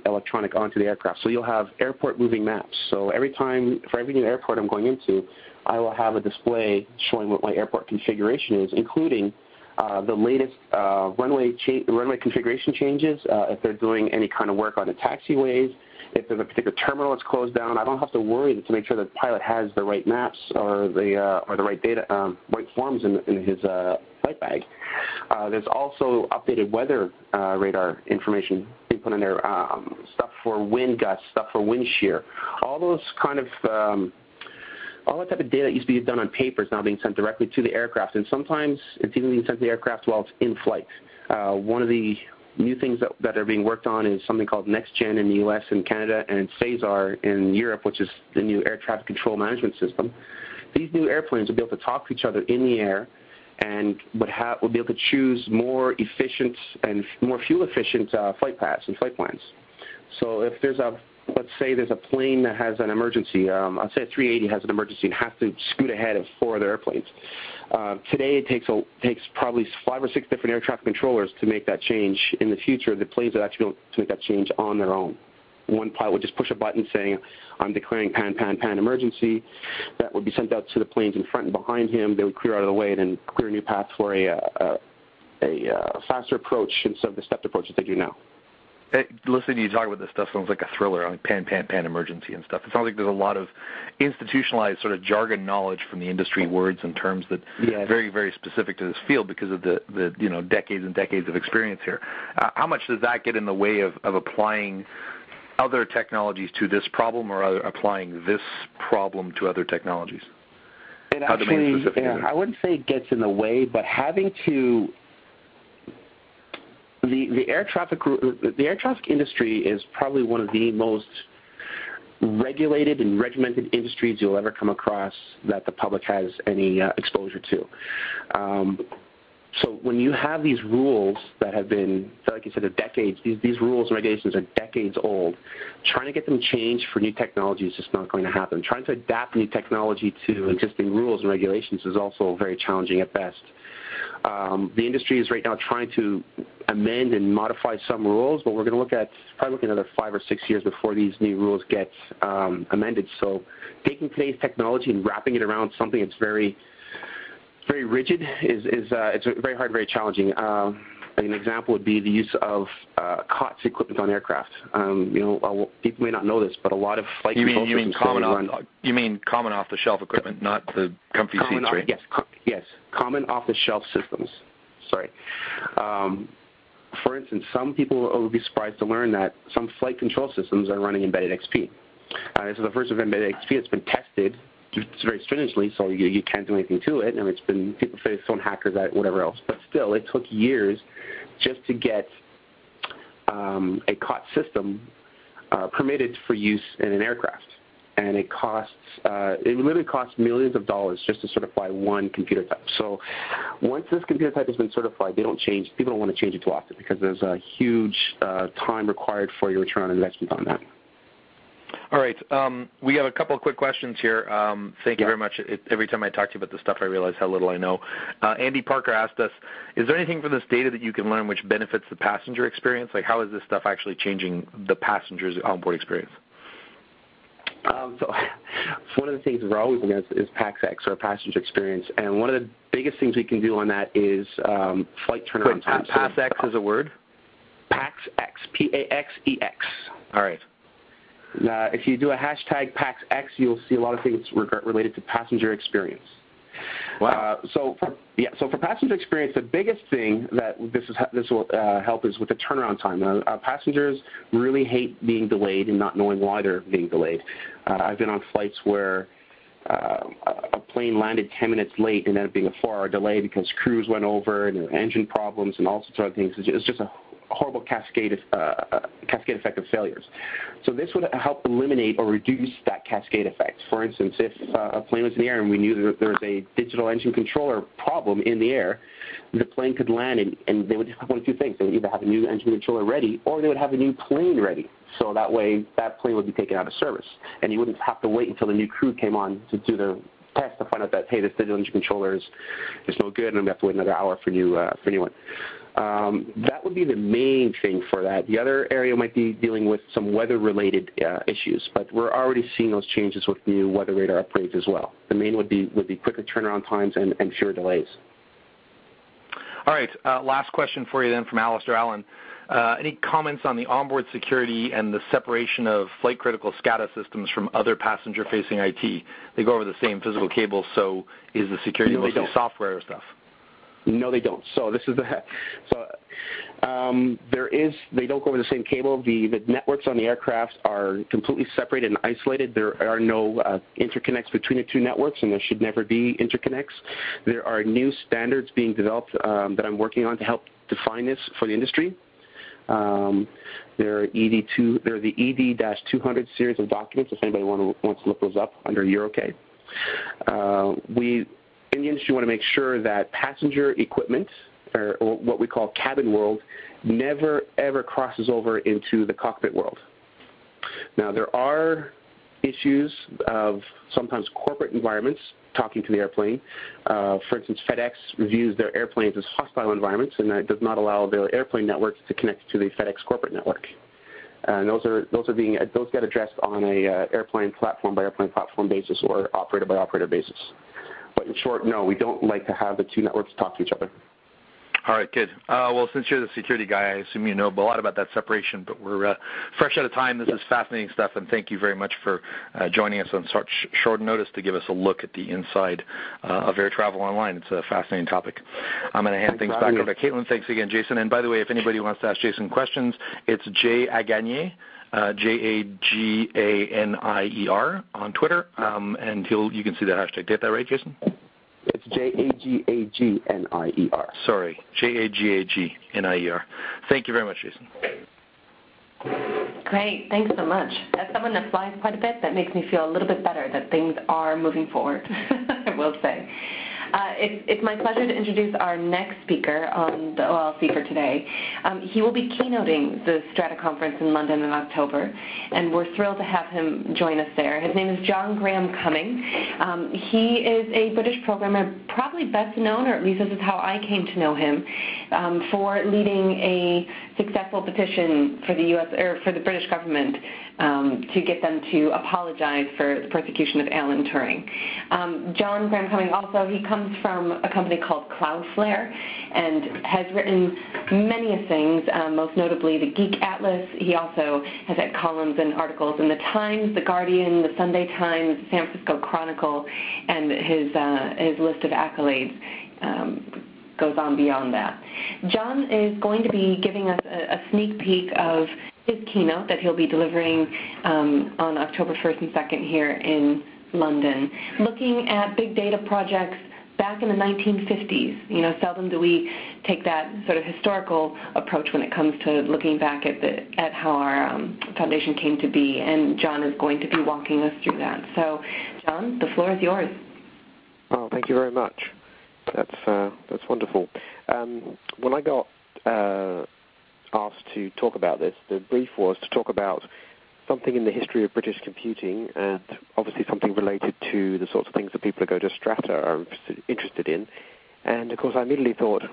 electronic onto the aircraft. So you'll have airport moving maps. So for every new airport I'm going into, I will have a display showing what my airport configuration is, including the latest runway configuration changes, if they're doing any kind of work on the taxiways, if there's a particular terminal that's closed down, I don't have to worry to make sure that the pilot has the right maps or the right data, right forms in his flight bag. There's also updated weather radar information being put in there, stuff for wind gusts, stuff for wind shear. All those kind of all that type of data that used to be done on paper is now being sent directly to the aircraft, and sometimes it's even being sent to the aircraft while it's in flight. One of the new things that are being worked on is something called NextGen in the U.S. and Canada, and Phasar in Europe, which is the new air traffic control management system. These new airplanes will be able to talk to each other in the air and will be able to choose more efficient and more fuel-efficient flight paths and flight plans. So if there's let's say there's a plane that has an emergency, let's say a 380 has an emergency and has to scoot ahead of 4 other airplanes. Today it takes probably 5 or 6 different air traffic controllers to make that change. In the future, the planes would actually be able to make that change on their own. One pilot would just push a button saying, I'm declaring pan emergency. That would be sent out to the planes in front and behind him. They would clear out of the way and then clear a new path for a faster approach instead of the stepped approach that they do now. Listening to you talk about this stuff sounds like a thriller, like pan emergency and stuff. It sounds like there's a lot of institutionalized sort of jargon knowledge from the industry, words and terms that are very, very specific to this field because of the decades and decades of experience here. How much does that get in the way of applying other technologies to this problem, or applying this problem to other technologies? It actually, I wouldn't say it gets in the way, but having to the air traffic industry is probably one of the most regulated and regimented industries you'll ever come across that the public has any exposure to. So when you have these rules that have been, like you said, decades, these rules and regulations are decades old, trying to get them changed for new technology is just not going to happen. Trying to adapt new technology to existing rules and regulations is also very challenging at best. The industry is right now trying to amend and modify some rules, but we're going to probably look at another 5 or 6 years before these new rules get amended. So taking today's technology and wrapping it around something that's very rigid is very hard, very challenging. An example would be the use of COTS equipment on aircraft. People may not know this, but a lot of flight control systems You mean common off-the-shelf equipment, not the comfy seats, right? Yes, common off-the-shelf systems. Sorry. For instance, some people will be surprised to learn that some flight control systems are running embedded XP. This is the first of embedded XP. It's been tested very stringently, so you can't do anything to it. And it's been people say thrown hackers at it, whatever else. But still, it took years just to get a COTS system permitted for use in an aircraft. And it literally costs millions of dollars just to certify one computer type. So once this computer type has been certified, people don't want to change it too often because there's a huge time required for your return on investment on that. All right. We have a couple of quick questions here. Thank you very much. Every time I talk to you about this stuff, I realize how little I know. Andy Parker asked us, is there anything from this data that you can learn which benefits the passenger experience? Like, how is this stuff actually changing the passenger's onboard experience? So one of the things we're always looking at is PAX-X, or passenger experience. And one of the biggest things we can do on that is flight turnaround time. PAX-X is a word? PAX-X, P-A-X-E-X. All right. If you do a hashtag PAX-X, you'll see a lot of things related to passenger experience. Wow. So for passenger experience, the biggest thing that this will help is with the turnaround time. Passengers really hate being delayed and not knowing why they're being delayed. I've been on flights where a plane landed 10 minutes late and ended up being a 4-hour delay because crews went over and there were engine problems and all sorts of other things. It's just a horrible cascade effect of failures. So this would help eliminate or reduce that cascade effect. For instance, if a plane was in the air and we knew that there was a digital engine controller problem in the air, the plane could land and they would have one of two things. They would either have a new engine controller ready or they would have a new plane ready. So that way that plane would be taken out of service. And you wouldn't have to wait until the new crew came on to do their test to find out that, hey, this digital engine controller is no good and we have to wait another hour for a new one. That would be the main thing for that. The other area might be dealing with some weather-related issues, but we're already seeing those changes with new weather radar upgrades as well. The main would be quicker turnaround times and fewer delays. All right, last question for you then from Alistair Allen. Any comments on the onboard security and the separation of flight-critical SCADA systems from other passenger-facing IT? They go over the same physical cables, so is the security mostly software or stuff? No, they don't. So this is they don't go over the same cable. The networks on the aircraft are completely separated and isolated. There are no interconnects between the two networks, and there should never be interconnects. There are new standards being developed that I'm working on to help define this for the industry. They're the ED-200 series of documents, if anybody wants to look those up, under EuroCAE. In the industry, want to make sure that passenger equipment, or what we call cabin world, never ever crosses over into the cockpit world. Now, there are issues of sometimes corporate environments talking to the airplane. For instance, FedEx reviews their airplanes as hostile environments, and that does not allow their airplane networks to connect to the FedEx corporate network. And those get addressed on a airplane platform by airplane platform basis or operator by operator basis. But in short, no, we don't like to have the two networks talk to each other. All right, good. Well, since you're the security guy, I assume you know a lot about that separation, but we're fresh out of time. This is fascinating stuff, and thank you very much for joining us on such short notice to give us a look at the inside of air travel online. It's a fascinating topic. I'm going to hand things back over to Caitlin. Thanks again, Jason. And by the way, if anybody wants to ask Jason questions, it's Jagagnier, Jaganier on Twitter, and you can see that hashtag. Did that right, Jason? It's Jagagnier. Sorry, Jagagnier. Thank you very much, Jason. Great, thanks so much. As someone that flies quite a bit, that makes me feel a little bit better that things are moving forward, I will say. It's my pleasure to introduce our next speaker on the OLC for today. He will be keynoting the Strata Conference in London in October, and we're thrilled to have him join us there. His name is John Graham-Cumming. He is a British programmer, probably best known, or at least this is how I came to know him, for leading a successful petition for the British government to get them to apologize for the persecution of Alan Turing. John Graham-Cumming also, he comes from a company called Cloudflare and has written many things, most notably the Geek Atlas. He also has had columns and articles in the Times, the Guardian, the Sunday Times, San Francisco Chronicle, and his list of accolades goes on beyond that. John is going to be giving us a sneak peek of his keynote that he'll be delivering on October 1st and 2nd here in London, looking at big data projects back in the 1950s. You know, seldom do we take that sort of historical approach when it comes to looking back at how our foundation came to be, and John is going to be walking us through that. So, John, the floor is yours. Oh, thank you very much. That's wonderful. When I got asked to talk about this, the brief was to talk about something in the history of British computing, and obviously something related to the sorts of things that people who go to Strata are interested in. And of course, I immediately thought,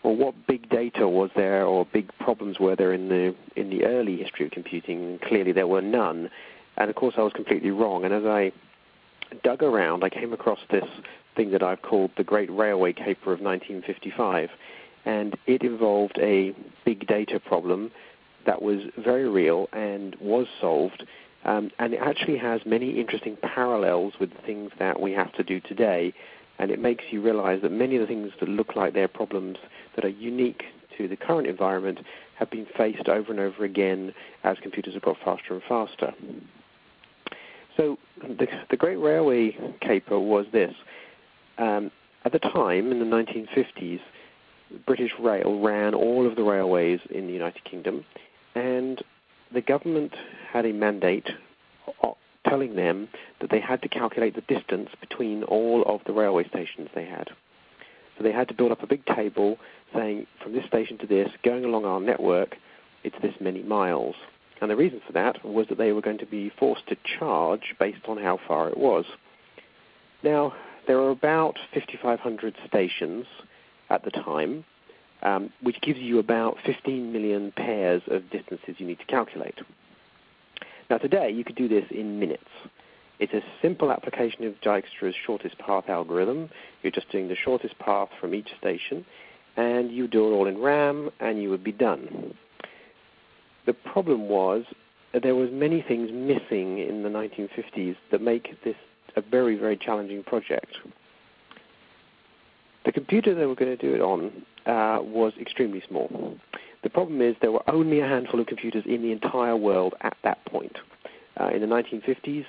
well, what big data was there, or big problems were there in the early history of computing? And clearly, there were none. And of course, I was completely wrong. And as I dug around, I came across this thing that I've called the Great Railway Caper of 1955, and it involved a big data problem that was very real and was solved, and it actually has many interesting parallels with the things that we have to do today, and it makes you realize that many of the things that look like they're problems that are unique to the current environment have been faced over and over again as computers have got faster and faster. So the Great Railway Caper was this. At the time, in the 1950s, British Rail ran all of the railways in the United Kingdom, and the government had a mandate telling them that they had to calculate the distance between all of the railway stations they had. So they had to build up a big table saying, from this station to this, going along our network, it's this many miles. And the reason for that was that they were going to be forced to charge based on how far it was. Now, there are about 5,500 stations at the time, which gives you about 15 million pairs of distances you need to calculate. Now today, you could do this in minutes. It's a simple application of Dijkstra's shortest path algorithm. You're just doing the shortest path from each station, and you do it all in RAM, and you would be done. The problem was there was many things missing in the 1950s that make this a very, very challenging project. The computer they were going to do it on was extremely small. The problem is there were only a handful of computers in the entire world at that point. In the 1950s,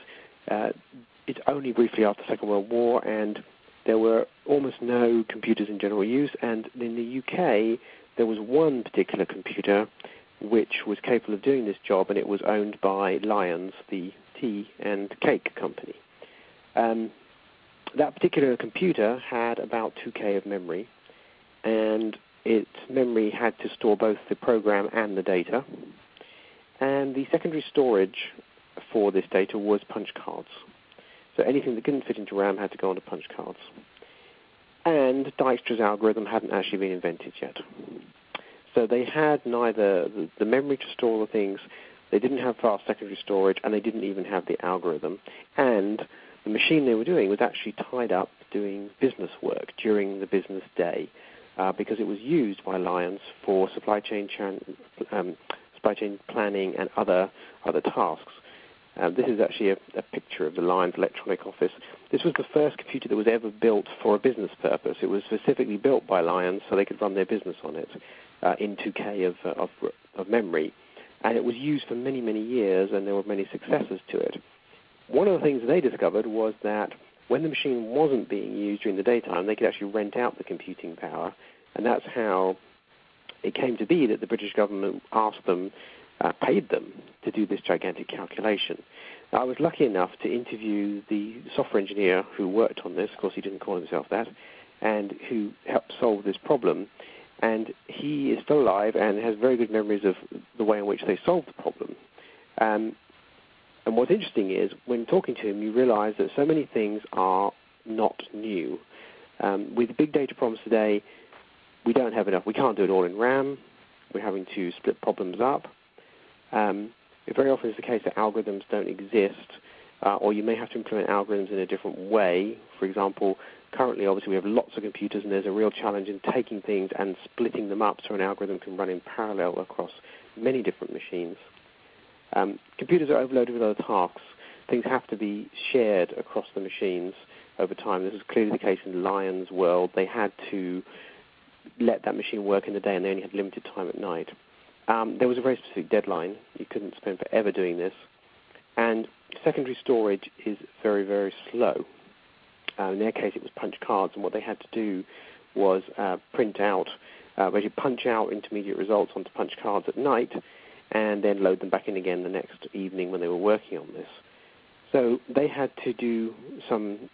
it's only briefly after the Second World War, and there were almost no computers in general use, and in the UK, there was one particular computer which was capable of doing this job, and it was owned by Lyons, the tea and cake company. That particular computer had about 2K of memory, and its memory had to store both the program and the data. And the secondary storage for this data was punch cards. So anything that couldn't fit into RAM had to go onto punch cards. And Dijkstra's algorithm hadn't actually been invented yet. So they had neither the memory to store all the things, they didn't have fast secondary storage, and they didn't even have the algorithm. And the machine they were doing was actually tied up doing business work during the business day because it was used by Lyons for supply chain planning and other tasks. This is actually a picture of the Lyons electronic office. This was the first computer that was ever built for a business purpose. It was specifically built by Lyons so they could run their business on it in 2K of memory. And it was used for many, many years, and there were many successors to it. One of the things they discovered was that when the machine wasn't being used during the daytime, they could actually rent out the computing power, and that's how it came to be that the British government asked them, paid them to do this gigantic calculation. Now, I was lucky enough to interview the software engineer who worked on this. Of course, he didn't call himself that, and who helped solve this problem. And he is still alive and has very good memories of the way in which they solved the problem. And what's interesting is, when talking to him, you realize that so many things are not new. With big data problems today, we don't have enough. We can't do it all in RAM. We're having to split problems up. It very often is the case that algorithms don't exist, or you may have to implement algorithms in a different way. For example, currently, obviously, we have lots of computers, and there's a real challenge in taking things and splitting them up so an algorithm can run in parallel across many different machines. Computers are overloaded with other tasks. Things have to be shared across the machines over time. This is clearly the case in Lyons' world. They had to let that machine work in the day, and they only had limited time at night. There was a very specific deadline. You couldn't spend forever doing this. And secondary storage is very, very slow. In their case, it was punch cards, and what they had to do was print out, basically punch out intermediate results onto punch cards at night, and then load them back in again the next evening when they were working on this. So they had to do some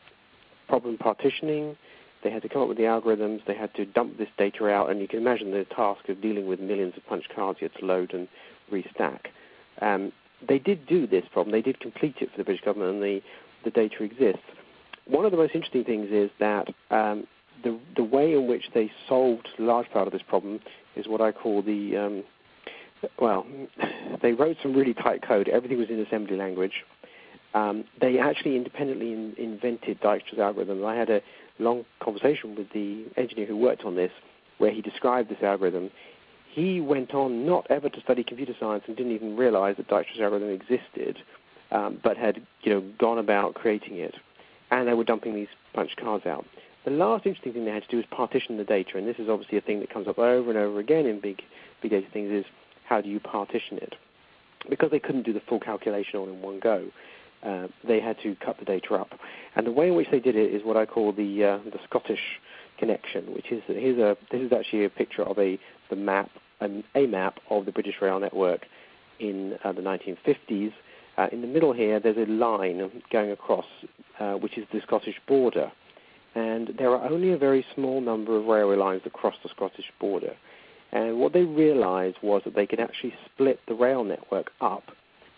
problem partitioning. They had to come up with the algorithms. They had to dump this data out, and you can imagine the task of dealing with millions of punch cards you had to load and restack. They did do this problem. They did complete it for the British government, and the data exists. One of the most interesting things is that the way in which they solved a large part of this problem is what I call the they wrote some really tight code. Everything was in assembly language. They actually independently invented Dijkstra's algorithm. I had a long conversation with the engineer who worked on this, where he described this algorithm. He went on not ever to study computer science and didn't even realize that Dijkstra's algorithm existed, but had gone about creating it. And they were dumping these punch cards out. The last interesting thing they had to do was partition the data, and this is obviously a thing that comes up over and over again in big data things, is how do you partition it? Because they couldn't do the full calculation all in one go, they had to cut the data up. And the way in which they did it is what I call the Scottish connection, which is that this is actually a picture of a map of the British rail network in the 1950s. In the middle here, there's a line going across, which is the Scottish border. And there are only a very small number of railway lines that cross the Scottish border. And what they realized was that they could actually split the rail network up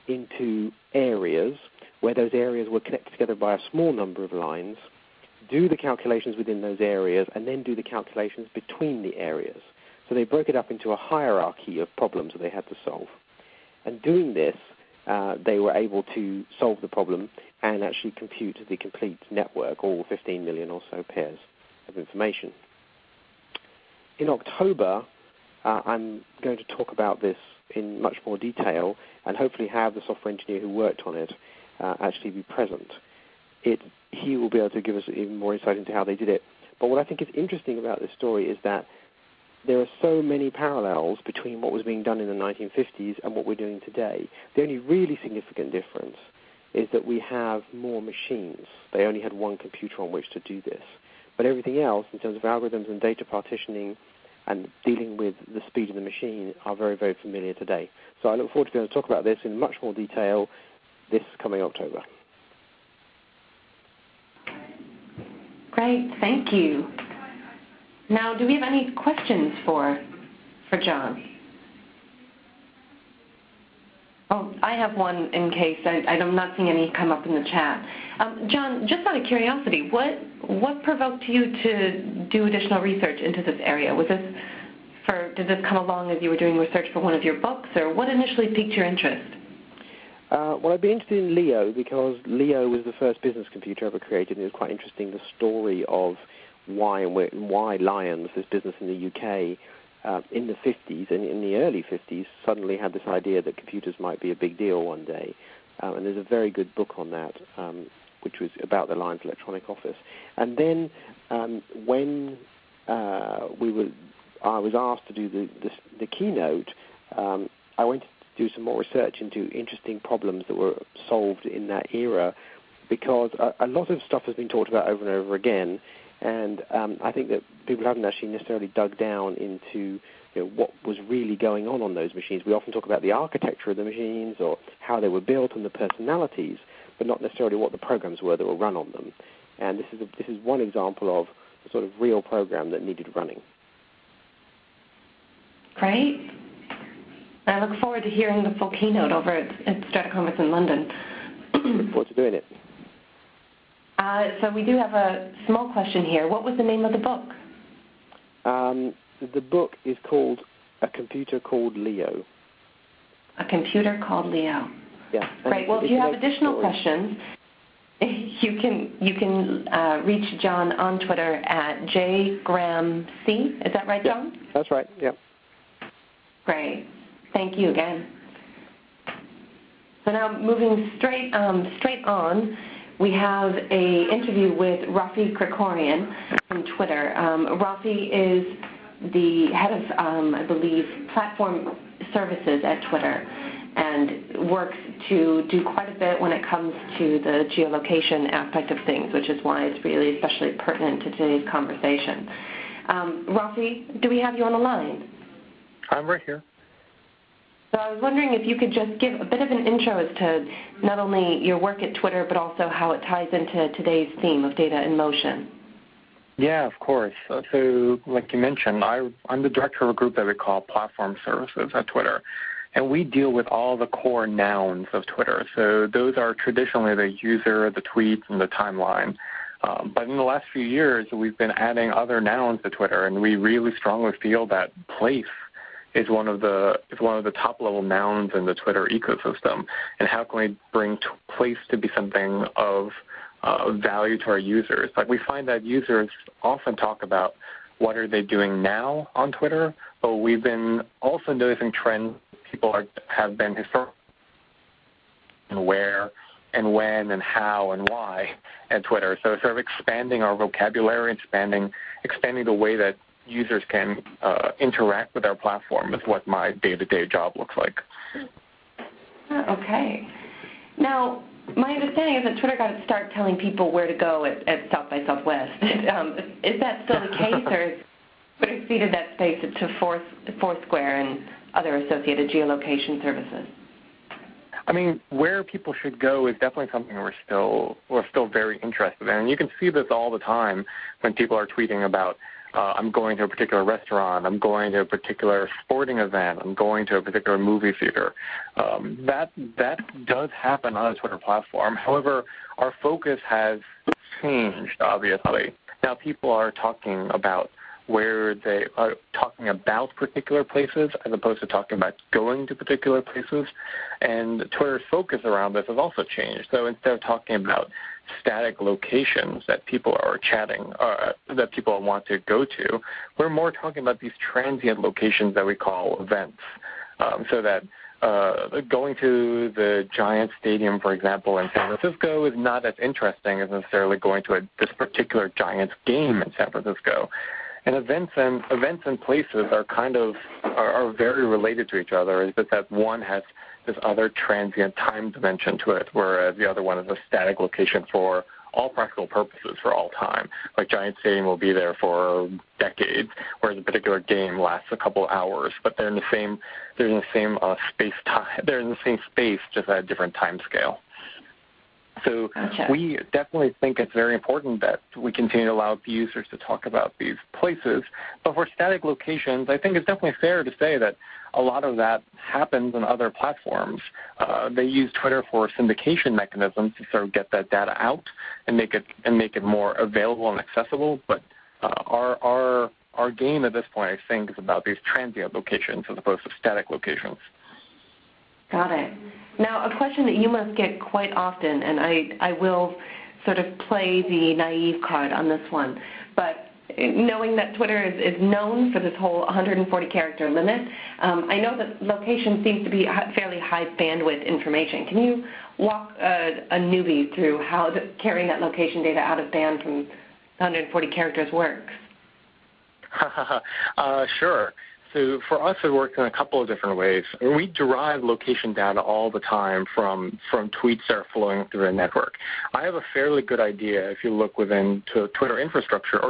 into areas where those areas were connected together by a small number of lines, do the calculations within those areas, and then do the calculations between the areas. So they broke it up into a hierarchy of problems that they had to solve. And doing this, they were able to solve the problem and actually compute the complete network, all 15 million or so pairs of information. in October, I'm going to talk about this in much more detail and hopefully have the software engineer who worked on it actually be present. He will be able to give us even more insight into how they did it. But what I think is interesting about this story is that there are so many parallels between what was being done in the 1950s and what we're doing today. The only really significant difference is that we have more machines. They only had one computer on which to do this. But everything else, in terms of algorithms and data partitioning and dealing with the speed of the machine, are very, very familiar today. So I look forward to being able to talk about this in much more detail this coming October. Great, thank you. Now, do we have any questions for John? Oh, I have one in case. I'm not seeing any come up in the chat. John, just out of curiosity, what provoked you to do additional research into this area? Did this come along as you were doing research for one of your books, or what initially piqued your interest? Well, I've been interested in Leo because Leo was the first business computer ever created, and it was quite interesting, the story of why Lions, this business in the UK, in the 50s and in the early 50s, suddenly had this idea that computers might be a big deal one day. And there's a very good book on that, which was about the Lions Electronic Office. And then when I was asked to do the keynote, I went to do some more research into interesting problems that were solved in that era, because a lot of stuff has been talked about over and over again, and I think that people haven't actually necessarily dug down into what was really going on those machines. We often talk about the architecture of the machines or how they were built and the personalities, but not necessarily what the programs were that were run on them. And this is one example of a sort of real program that needed running. Great. I look forward to hearing the full keynote over at Strata Conference in London. Look forward to doing it. So we do have a small question here. What was the name of the book? The book is called A Computer Called Leo. A Computer Called Leo. Yeah. Great. Well, if you have additional questions, you can reach John on Twitter at jgrahamc. Is that right, John? Yeah, that's right. Yeah. Great. Thank you again. So now moving straight on, we have an interview with Rafi Krikorian from Twitter. Rafi is the head of, I believe, platform services at Twitter, and works to do quite a bit when it comes to the geolocation aspect of things, which is why it's really especially pertinent to today's conversation. Rafi, do we have you on the line? I'm right here. So I was wondering if you could just give a bit of an intro as to not only your work at Twitter, but also how it ties into today's theme of data in motion. Yeah, of course. So like you mentioned, I'm the director of a group that we call Platform Services at Twitter. And we deal with all the core nouns of Twitter. So those are traditionally the user, the tweets, and the timeline. But in the last few years, we've been adding other nouns to Twitter, and we really strongly feel that place is one of the top-level nouns in the Twitter ecosystem. And how can we bring place to be something of value to our users? Like, we find that users often talk about what are they doing now on Twitter, but we've been also noticing trends people have been historically, and where and when and how and why at Twitter. So sort of expanding our vocabulary, expanding the way that users can interact with our platform is what my day-to-day job looks like. Okay. Now, my understanding is that Twitter got its start telling people where to go at South by Southwest. Is that still the case, or has Twitter ceded that space to Foursquare and other associated geolocation services? I mean, where people should go is definitely something we're still very interested in. And you can see this all the time when people are tweeting about, I'm going to a particular restaurant, I'm going to a particular sporting event, I'm going to a particular movie theater. That does happen on a Twitter platform. However, our focus has changed, obviously. Now people are talking about where they are talking about particular places as opposed to talking about going to particular places. And Twitter's focus around this has also changed. So instead of talking about static locations that people are chatting, that people want to go to, we're more talking about these transient locations that we call events. So that going to the Giants Stadium, for example, in San Francisco is not as interesting as necessarily going to this particular Giants game in San Francisco. And events and places are are very related to each other. It's just that one has this other transient time dimension to it, whereas the other one is a static location for all practical purposes for all time. Like Giant Stadium will be there for decades, whereas a particular game lasts a couple hours, but they're in the same space time. They're in the same space, just at a different time scale. So we definitely think it's very important that we continue to allow the users to talk about these places. But for static locations, I think it's definitely fair to say that a lot of that happens on other platforms. They use Twitter for syndication mechanisms to sort of get that data out and make it more available and accessible. But our game at this point, I think, is about these transient locations as opposed to static locations. Got it. Now, a question that you must get quite often, and I will sort of play the naive card on this one, but knowing that Twitter is known for this whole 140-character limit, I know that location seems to be fairly high bandwidth information. Can you walk a newbie through how carrying that location data out of band from 140 characters works? Sure. So for us, it works in a couple of different ways. We derive location data all the time from tweets that are flowing through the network. I have a fairly good idea if you look within Twitter infrastructure,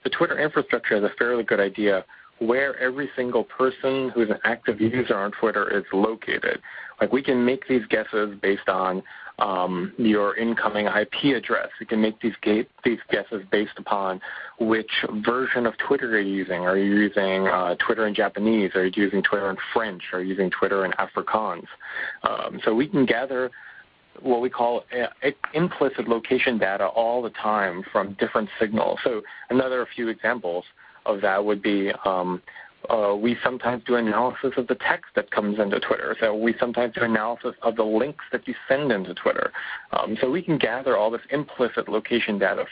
the Twitter infrastructure has a fairly good idea where every single person who's an active user on Twitter is located. Like we can make these guesses based on your incoming IP address. We can make these guesses based upon which version of Twitter you're using. Are you using Twitter in Japanese? Are you using Twitter in French? Are you using Twitter in Afrikaans? So we can gather what we call implicit location data all the time from different signals. So another few examples of that would be we sometimes do analysis of the text that comes into Twitter. So we sometimes do analysis of the links that you send into Twitter. So we can gather all this implicit location data.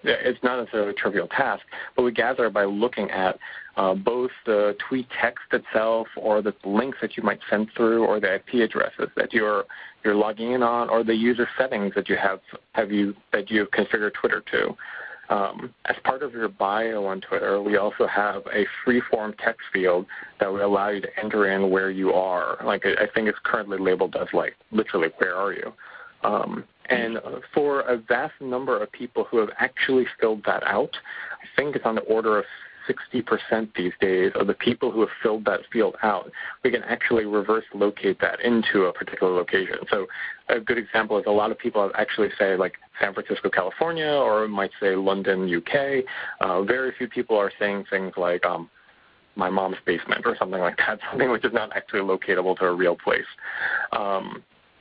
It's not necessarily a trivial task, but we gather by looking at both the tweet text itself or the links that you might send through or the IP addresses that you're logging in on or the user settings that you have configured Twitter to. As part of your bio on Twitter, we also have a free-form text field that will allow you to enter in where you are. Like I think it's currently labeled as like literally where are you. And for a vast number of people who have actually filled that out, I think it's on the order of 60% these days of the people who have filled that field out, we can actually reverse locate that into a particular location. So a good example is a lot of people have actually say like San Francisco, California, or it might say London, UK. Very few people are saying things like my mom's basement or something like that, something which is not actually locatable to a real place.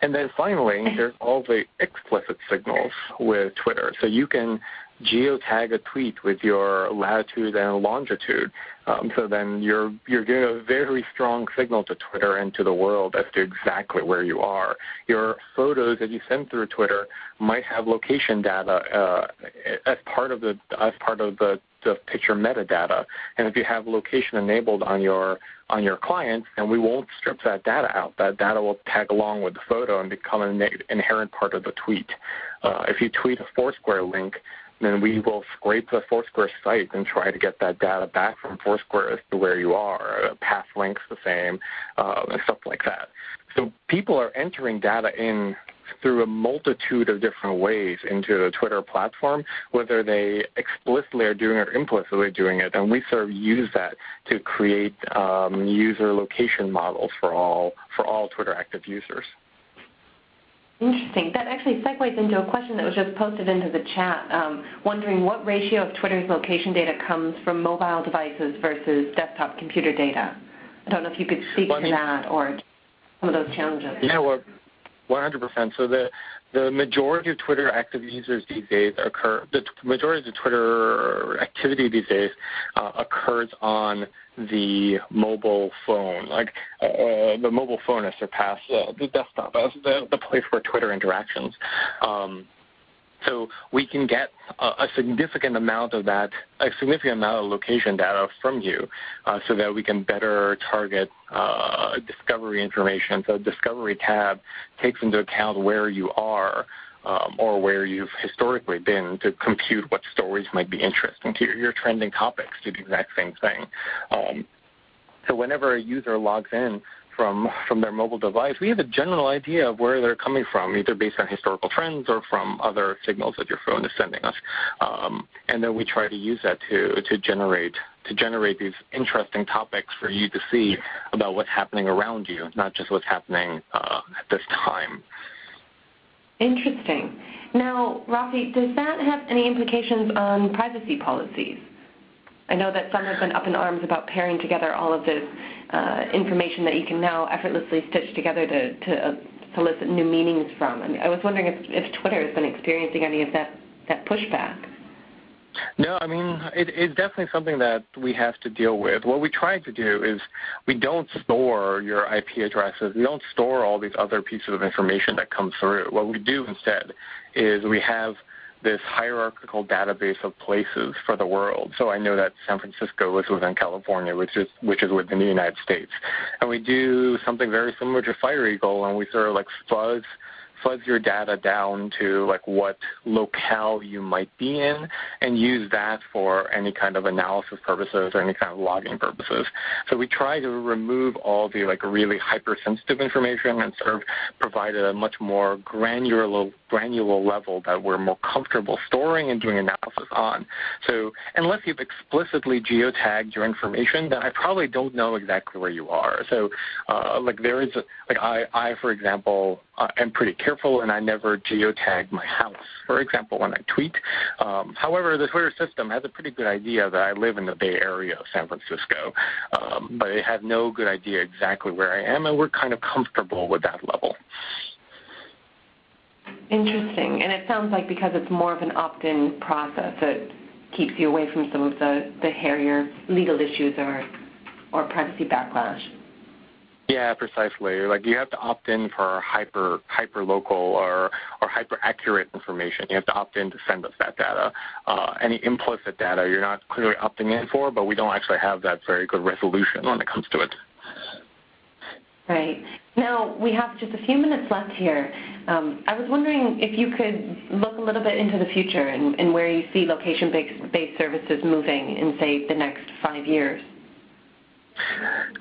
And then finally, there's all the explicit signals with Twitter. So you can geotag a tweet with your latitude and longitude. So then you're giving a very strong signal to Twitter and to the world as to exactly where you are. Your photos that you send through Twitter might have location data as part of the picture metadata. And if you have location enabled on your clients, then we won't strip that data out. That data will tag along with the photo and become an inherent part of the tweet. If you tweet a Foursquare link, then we will scrape the Foursquare site and try to get that data back from Foursquare as to where you are. Path links the same, and stuff like that. So people are entering data in through a multitude of different ways into the Twitter platform, whether they explicitly are doing it or implicitly doing it, and we sort of use that to create user location models for all Twitter active users. Interesting. That actually segues into a question that was just posted into the chat, wondering what ratio of Twitter's location data comes from mobile devices versus desktop computer data. I don't know if you could speak to that or some of those challenges. Yeah, well, 100%. So the the majority of Twitter active users these days the majority of the Twitter activity these days occurs on the mobile phone. Like the mobile phone has surpassed the desktop as the place for Twitter interactions. So we can get a significant amount of location data from you so that we can better target discovery information. So the Discovery tab takes into account where you are or where you've historically been to compute what stories might be interesting to you. Your trending topics do the exact same thing. So whenever a user logs in from their mobile device, we have a general idea of where they're coming from, either based on historical trends or from other signals that your phone is sending us. And then we try to use that to generate these interesting topics for you to see about what's happening around you, not just what's happening at this time. Interesting. Now, Rafi, does that have any implications on privacy policies? I know that some have been up in arms about pairing together all of this information that you can now effortlessly stitch together to solicit new meanings from. I mean, I was wondering if Twitter has been experiencing any of that pushback. No, I mean, it's definitely something that we have to deal with. What we try to do is we don't store your IP addresses. We don't store all these other pieces of information that come through. What we do instead is we have this hierarchical database of places for the world. So I know that San Francisco is within California, which is within the United States. And we do something very similar to Fire Eagle, and we sort of like fuzz your data down to like what locale you might be in and use that for any kind of analysis purposes or any kind of logging purposes. So we try to remove all the like really hypersensitive information and sort of provide a much more granular level that we're more comfortable storing and doing analysis on. So unless you've explicitly geotagged your information, then I probably don't know exactly where you are. So I for example, am pretty careful and I never geotag my house, for example, when I tweet. However, the Twitter system has a pretty good idea that I live in the Bay Area of San Francisco, but it has no good idea exactly where I am, and we're kind of comfortable with that level. Interesting. And it sounds like because it's more of an opt-in process, it keeps you away from some of the hairier legal issues or privacy backlash. Yeah, precisely. Like you have to opt in for hyper local or hyper accurate information. You have to opt in to send us that data. Any implicit data you're not clearly opting in for, but we don't actually have that very good resolution when it comes to it. Right. Now, we have just a few minutes left here. I was wondering if you could look a little bit into the future and where you see location-based services moving in, say, the next 5 years.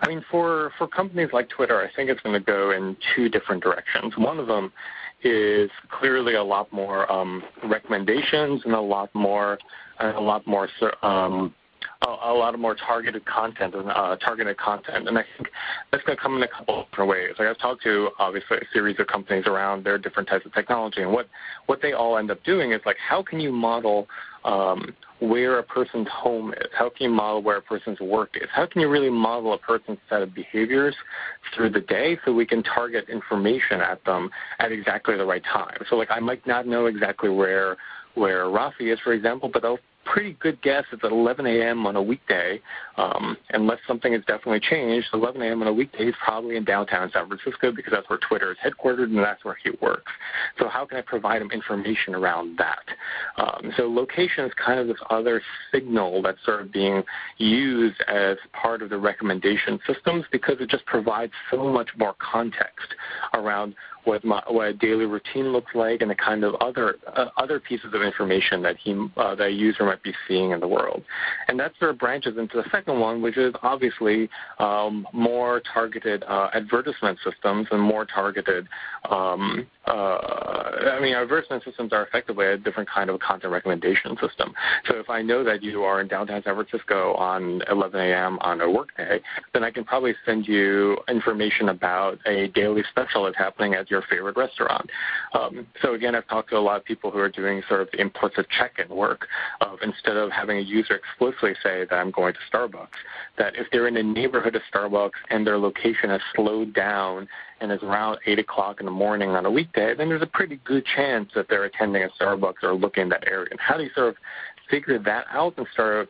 I mean, for companies like Twitter, I think it's going to go in two different directions. One of them is clearly a lot more recommendations and a lot more targeted content and I think that's going to come in a couple of different ways. Like I've talked to obviously a series of companies around their different types of technology, and what they all end up doing is like, how can you model where a person's home is? How can you model where a person's work is? How can you really model a person's set of behaviors through the day so we can target information at them at exactly the right time? So like I might not know exactly where Rafi is, for example, but I'll pretty good guess it's at 11 a.m. on a weekday, unless something has definitely changed. 11 a.m. on a weekday is probably in downtown San Francisco because that's where Twitter is headquartered and that's where he works. So how can I provide him information around that? So location is kind of this other signal that's sort of being used as part of the recommendation systems because it just provides so much more context around what a daily routine looks like and the kind of other pieces of information that a user might be seeing in the world. And that sort of branches into the second one, which is obviously more targeted advertisement systems and more targeted advertisement systems are effectively a different kind of content recommendation system. So if I know that you are in downtown San Francisco on 11 a.m. on a workday, then I can probably send you information about a daily special that's happening at your favorite restaurant. So again, I've talked to a lot of people who are doing sort of the implicit check-in work of instead of having a user explicitly say that I'm going to Starbucks, that if they're in a neighborhood of Starbucks and their location has slowed down and it's around 8 o'clock in the morning on a weekday, then there's a pretty good chance that they're attending a Starbucks or looking in that area. And how do you sort of figure that out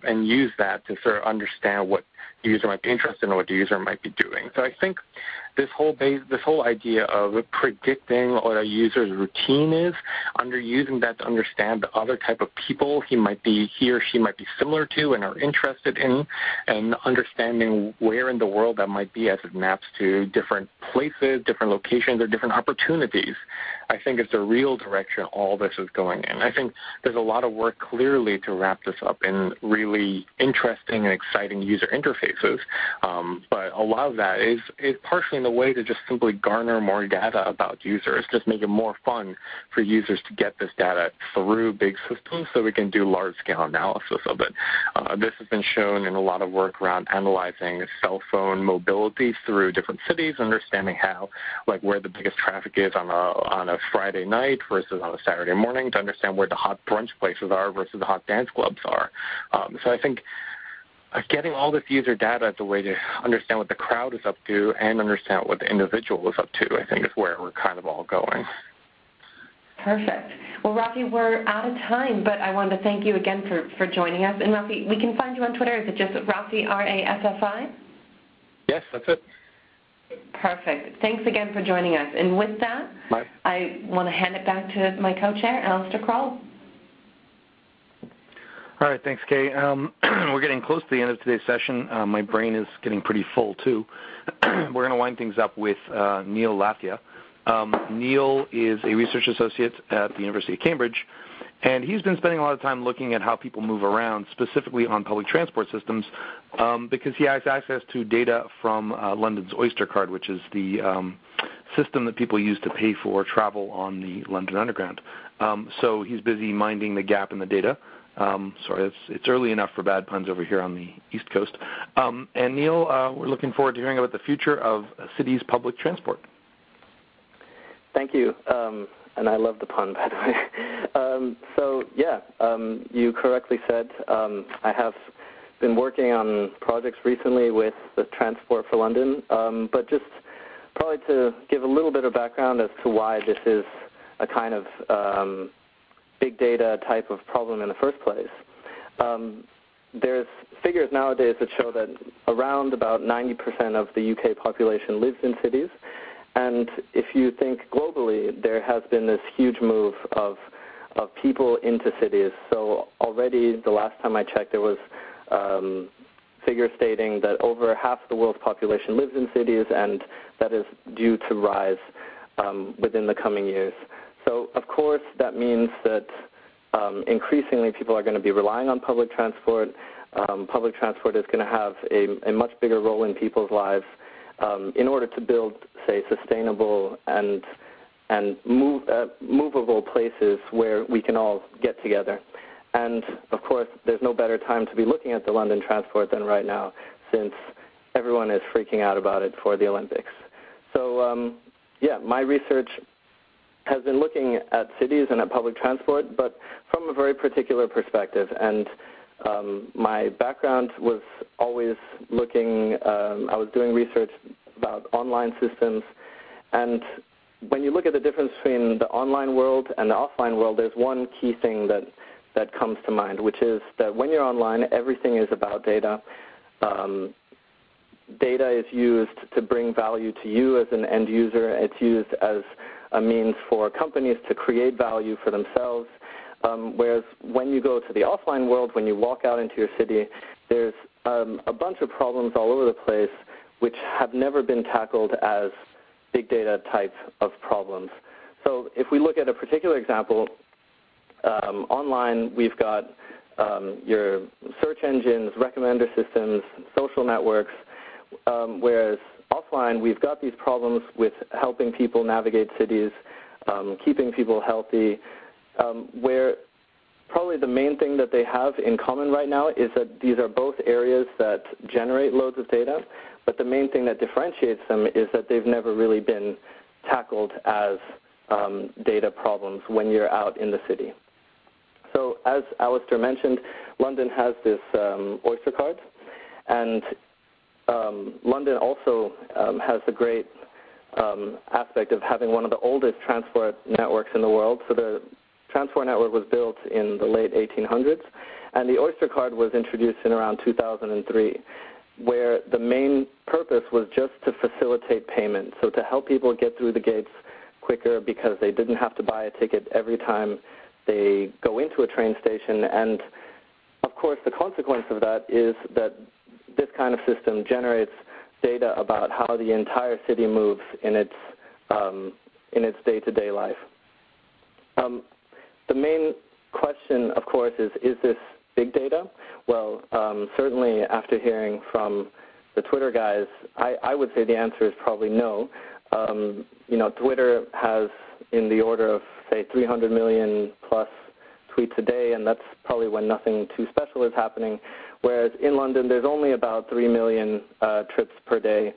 and use that to sort of understand what the user might be interested in, what the user might be doing? So I think this whole idea of predicting what a user's routine is, using that to understand the other type of people he or she might be similar to and are interested in, and understanding where in the world that might be as it maps to different places, different locations, or different opportunities. I think it's the real direction all this is going in. I think there's a lot of work clearly to wrap this up in really interesting and exciting user interfaces, but a lot of that is partially in a way to just simply garner more data about users, just make it more fun for users to get this data through big systems so we can do large-scale analysis of it. This has been shown in a lot of work around analyzing cell phone mobility through different cities, understanding how, like, where the biggest traffic is on a Friday night versus on a Saturday morning, to understand where the hot brunch places are versus the hot dance clubs are. So I think getting all this user data as a way to understand what the crowd is up to and understand what the individual is up to, I think, is where we're kind of all going. Perfect. Well, Rafi, we're out of time, but I wanted to thank you again for joining us. And Rafi, we can find you on Twitter. Is it just Rafi, R-A-F-F-I? Yes, that's it. Perfect. Thanks again for joining us. And with that, I want to hand it back to my co-chair, Alistair Kroll. All right, thanks, Kay. We're getting close to the end of today's session. My brain is getting pretty full, too. We're going to wind things up with Neil Lathia. Neil is a research associate at the University of Cambridge, and he's been spending a lot of time looking at how people move around, specifically on public transport systems, because he has access to data from London's Oyster Card, which is the system that people use to pay for travel on the London Underground. So he's busy minding the gap in the data. Sorry, it's early enough for bad puns over here on the East Coast. And Neil, we're looking forward to hearing about the future of cities' public transport. Thank you. And I love the pun, by the way. You correctly said I have been working on projects recently with the Transport for London, but just probably to give a little bit of background as to why this is a kind of big data type of problem in the first place. There's figures nowadays that show that around about 90% of the UK population lives in cities, and if you think globally, there has been this huge move of people into cities. So already the last time I checked, there was figures stating that over half the world's population lives in cities, and that is due to rise within the coming years. So, of course, that means that increasingly people are going to be relying on public transport. Public transport is going to have a much bigger role in people's lives in order to build, say, sustainable and movable places where we can all get together. And, of course, there's no better time to be looking at the London transport than right now, since everyone is freaking out about it for the Olympics. So, my research has been looking at cities and at public transport, but from a very particular perspective. And my background was always looking, I was doing research about online systems. And when you look at the difference between the online world and the offline world, there's one key thing that comes to mind, which is that when you're online, everything is about data. Data is used to bring value to you as an end user. It's used as a means for companies to create value for themselves. Whereas when you go to the offline world, when you walk out into your city, there's a bunch of problems all over the place which have never been tackled as big data type of problems. So if we look at a particular example, online we've got your search engines, recommender systems, social networks, whereas offline we've got these problems with helping people navigate cities, keeping people healthy, where probably the main thing that they have in common right now is that these are both areas that generate loads of data, but the main thing that differentiates them is that they've never really been tackled as data problems when you're out in the city. So as Alistair mentioned, London has this Oyster Card, and London also has the great aspect of having one of the oldest transport networks in the world. So the transport network was built in the late 1800s, and the Oyster card was introduced in around 2003, where the main purpose was just to facilitate payment, so to help people get through the gates quicker because they didn't have to buy a ticket every time they go into a train station. And of course, the consequence of that is that this kind of system generates data about how the entire city moves in its day-to-day life. The main question, of course, is this big data? Well, certainly after hearing from the Twitter guys, I would say the answer is probably no. Twitter has in the order of, say, 300 million plus tweets a day, and that's probably when nothing too special is happening. Whereas in London, there's only about 3 million trips per day,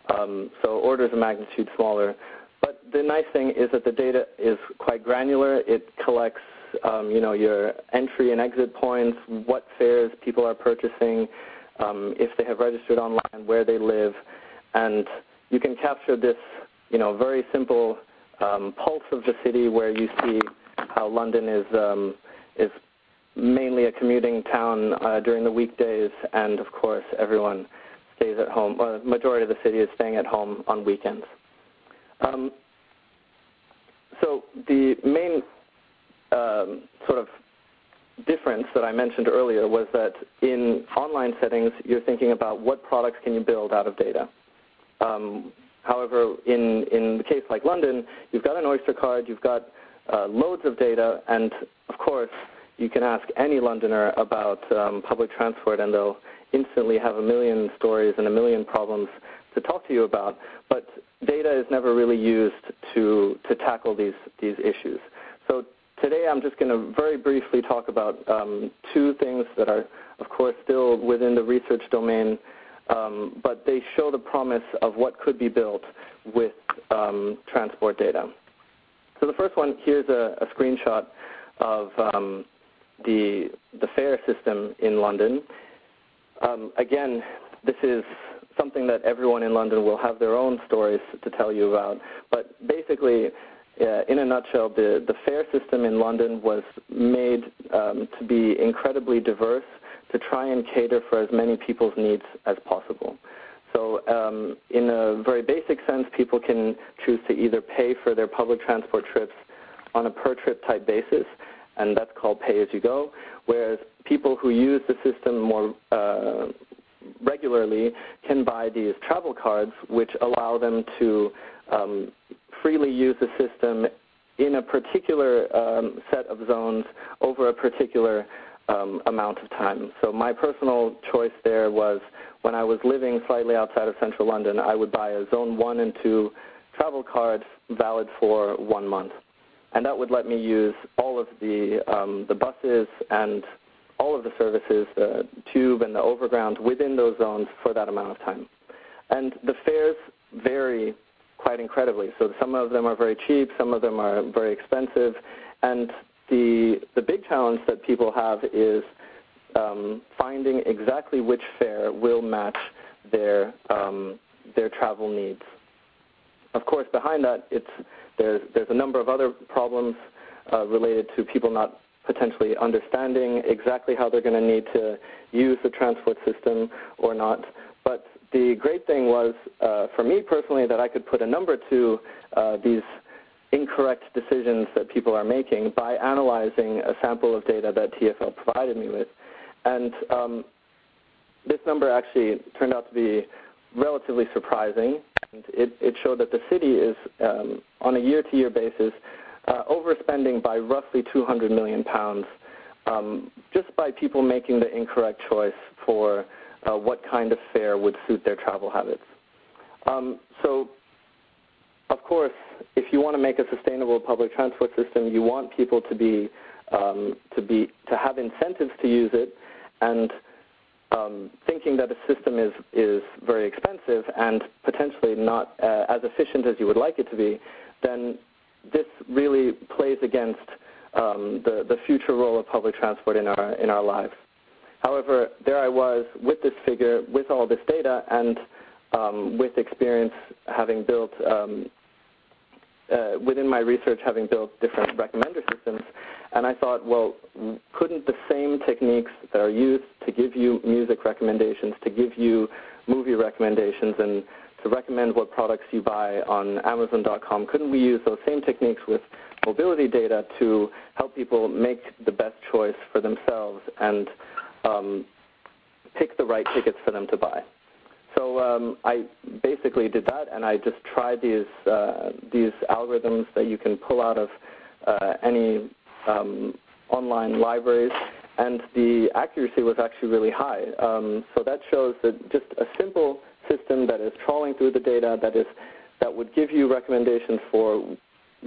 so orders of magnitude smaller. But the nice thing is that the data is quite granular. It collects, your entry and exit points, what fares people are purchasing, if they have registered online, where they live, and you can capture this, very simple pulse of the city, where you see how London is mainly a commuting town during the weekdays, and of course everyone stays at home. Well, the majority of the city is staying at home on weekends. So the main sort of difference that I mentioned earlier was that in online settings, you're thinking about what products can you build out of data. However, in the case like London, you've got an Oyster card, you've got loads of data, and of course, you can ask any Londoner about public transport, and they'll instantly have a million stories and a million problems to talk to you about. But data is never really used to tackle these issues. So today I'm just going to very briefly talk about two things that are, of course, still within the research domain, but they show the promise of what could be built with transport data. So the first one, here's a screenshot of the fare system in London. Again, this is something that everyone in London will have their own stories to tell you about. But basically, in a nutshell, the fare system in London was made to be incredibly diverse, to try and cater for as many people's needs as possible. So in a very basic sense, people can choose to either pay for their public transport trips on a per-trip type basis, and that's called pay-as-you-go, whereas people who use the system more regularly can buy these travel cards, which allow them to freely use the system in a particular set of zones over a particular amount of time. So my personal choice there was, when I was living slightly outside of central London, I would buy a Zone 1 and 2 travel card valid for 1 month. And that would let me use all of the buses and all of the services, the tube and the overground, within those zones for that amount of time. And the fares vary quite incredibly. So some of them are very cheap, some of them are very expensive, and the big challenge that people have is finding exactly which fare will match their travel needs. Of course, behind that, there's a number of other problems related to people not potentially understanding exactly how they're going to need to use the transport system or not. But the great thing was, for me personally, that I could put a number to these incorrect decisions that people are making by analyzing a sample of data that TfL provided me with. And this number actually turned out to be relatively surprising. And it showed that the city is, on a year-to-year basis, overspending by roughly £200 million just by people making the incorrect choice for what kind of fare would suit their travel habits. So, of course, if you want to make a sustainable public transport system, you want people to have incentives to use it, and thinking that a system is very expensive and potentially not as efficient as you would like it to be, then this really plays against the future role of public transport in our lives. However, there I was with this figure, with all this data, and with experience having built, within my research, having built different recommender systems. And I thought, well, couldn't the same techniques that are used to give you music recommendations, to give you movie recommendations, and to recommend what products you buy on Amazon.com, couldn't we use those same techniques with mobility data to help people make the best choice for themselves and pick the right tickets for them to buy? So I basically did that, and I just tried these algorithms that you can pull out of any online libraries, and the accuracy was actually really high. So that shows that just a simple system that is trawling through the data, that would give you recommendations for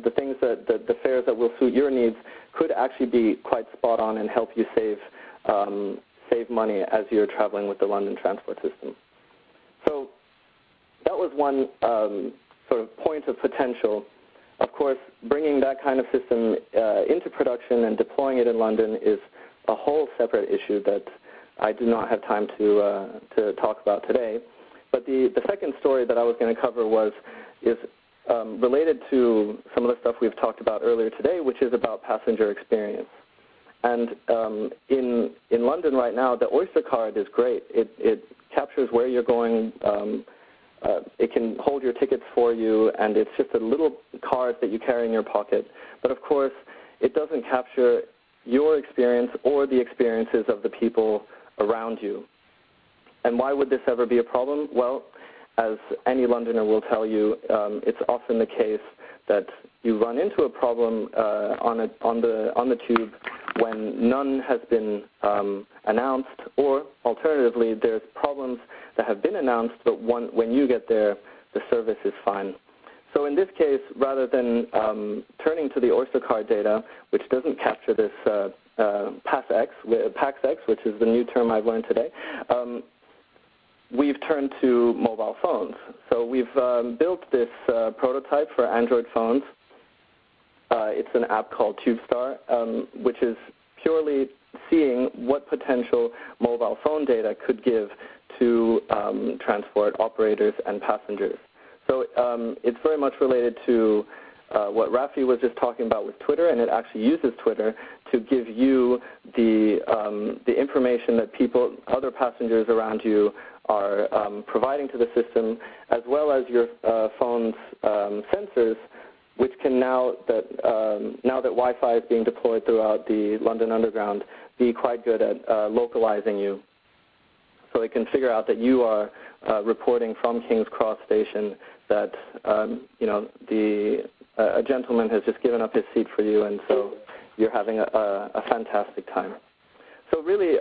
the things the fares that will suit your needs, could actually be quite spot on and help you save money as you're traveling with the London transport system. So that was one sort of point of potential. Of course, bringing that kind of system into production and deploying it in London is a whole separate issue that I do not have time to talk about today. But the second story that I was going to cover is related to some of the stuff we've talked about earlier today, which is about passenger experience. And in London right now, the Oyster card is great. It captures where you're going. It can hold your tickets for you, and it's just a little card that you carry in your pocket. But of course, it doesn't capture your experience or the experiences of the people around you. And why would this ever be a problem? Well, as any Londoner will tell you, it's often the case that you run into a problem on the tube when none has been announced, or alternatively, there's problems that have been announced, but when you get there, the service is fine. So in this case, rather than turning to the Oyster card data, which doesn't capture this PAX-X, which is the new term I've learned today, we've turned to mobile phones. So we've built this prototype for Android phones. It's an app called TubeStar, which is purely seeing what potential mobile phone data could give to transport operators and passengers. So it's very much related to what Rafi was just talking about with Twitter, and it actually uses Twitter to give you the information that other passengers around you are providing to the system, as well as your phone's sensors, which can now that Wi-Fi is being deployed throughout the London Underground, be quite good at localizing you. So it can figure out that you are reporting from King's Cross Station that a gentleman has just given up his seat for you, and so you're having a fantastic time. So really,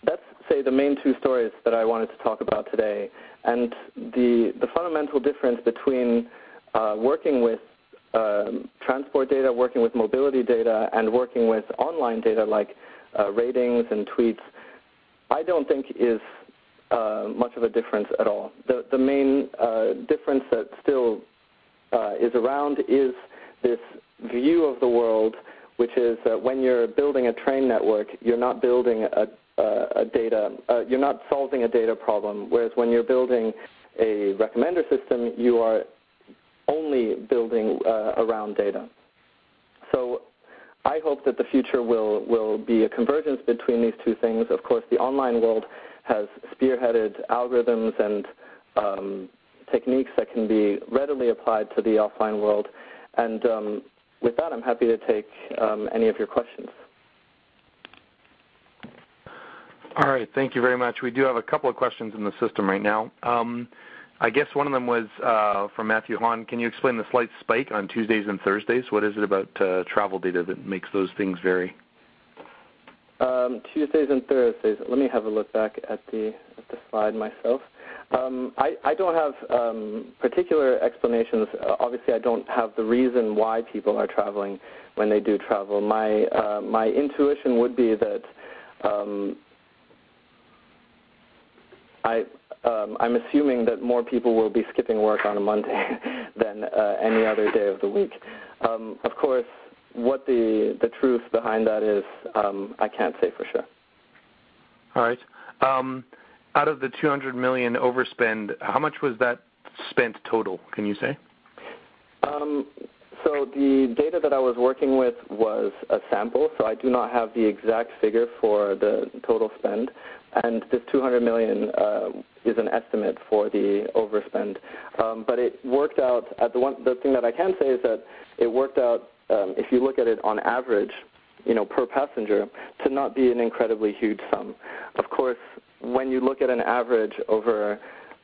that's, say, the main two stories that I wanted to talk about today. And the fundamental difference between working with transport data, working with mobility data, and working with online data like ratings and tweets, I don't think is much of a difference at all. The main difference that still is around is this view of the world, which is that when you're building a train network, you're not building you're not solving a data problem, whereas when you're building a recommender system, you are only building around data. So I hope that the future will be a convergence between these two things. Of course, the online world has spearheaded algorithms and techniques that can be readily applied to the offline world. And with that, I'm happy to take any of your questions. All right, thank you very much. We do have a couple of questions in the system right now. I guess one of them was from Matthew Hahn. Can you explain the slight spike on Tuesdays and Thursdays? What is it about travel data that makes those things vary? Tuesdays and Thursdays. Let me have a look back at the slide myself. I don't have particular explanations. Obviously, I don't have the reason why people are traveling when they do travel. My intuition would be that I'm assuming that more people will be skipping work on a Monday than any other day of the week. Of course, what the truth behind that is, I can't say for sure. All right. Out of the 200 million overspend, how much was that spent total? Can you say? So the data that I was working with was a sample, so I do not have the exact figure for the total spend. And this 200 million is an estimate for the overspend. But it worked out, the thing that I can say is that it worked out, if you look at it on average, per passenger, to not be an incredibly huge sum. Of course, when you look at an average over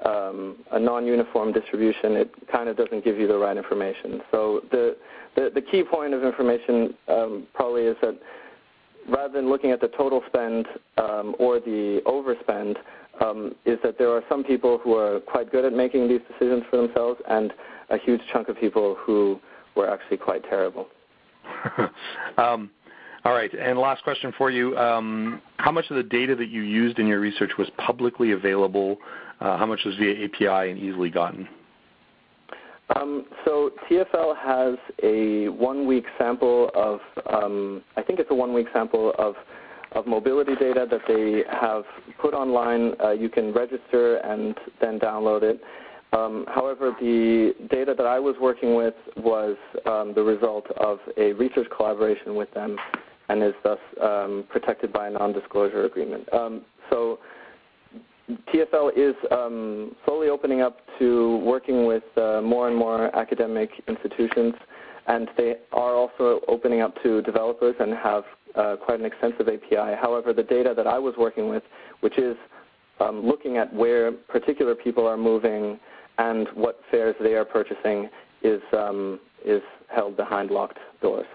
a non-uniform distribution, it kind of doesn't give you the right information. So the key point of information probably is that rather than looking at the total spend or the overspend, is that there are some people who are quite good at making these decisions for themselves and a huge chunk of people who were actually quite terrible. All right, and last question for you. How much of the data that you used in your research was publicly available? How much was via API and easily gotten? So TfL has a 1-week sample of, I think it's a 1-week sample of mobility data that they have put online. You can register and then download it. However, the data that I was working with was the result of a research collaboration with them and is thus protected by a non-disclosure agreement. So TfL is slowly opening up to working with more and more academic institutions, and they are also opening up to developers and have quite an extensive API. However, the data that I was working with, which is looking at where particular people are moving and what fares they are purchasing, is held behind locked doors.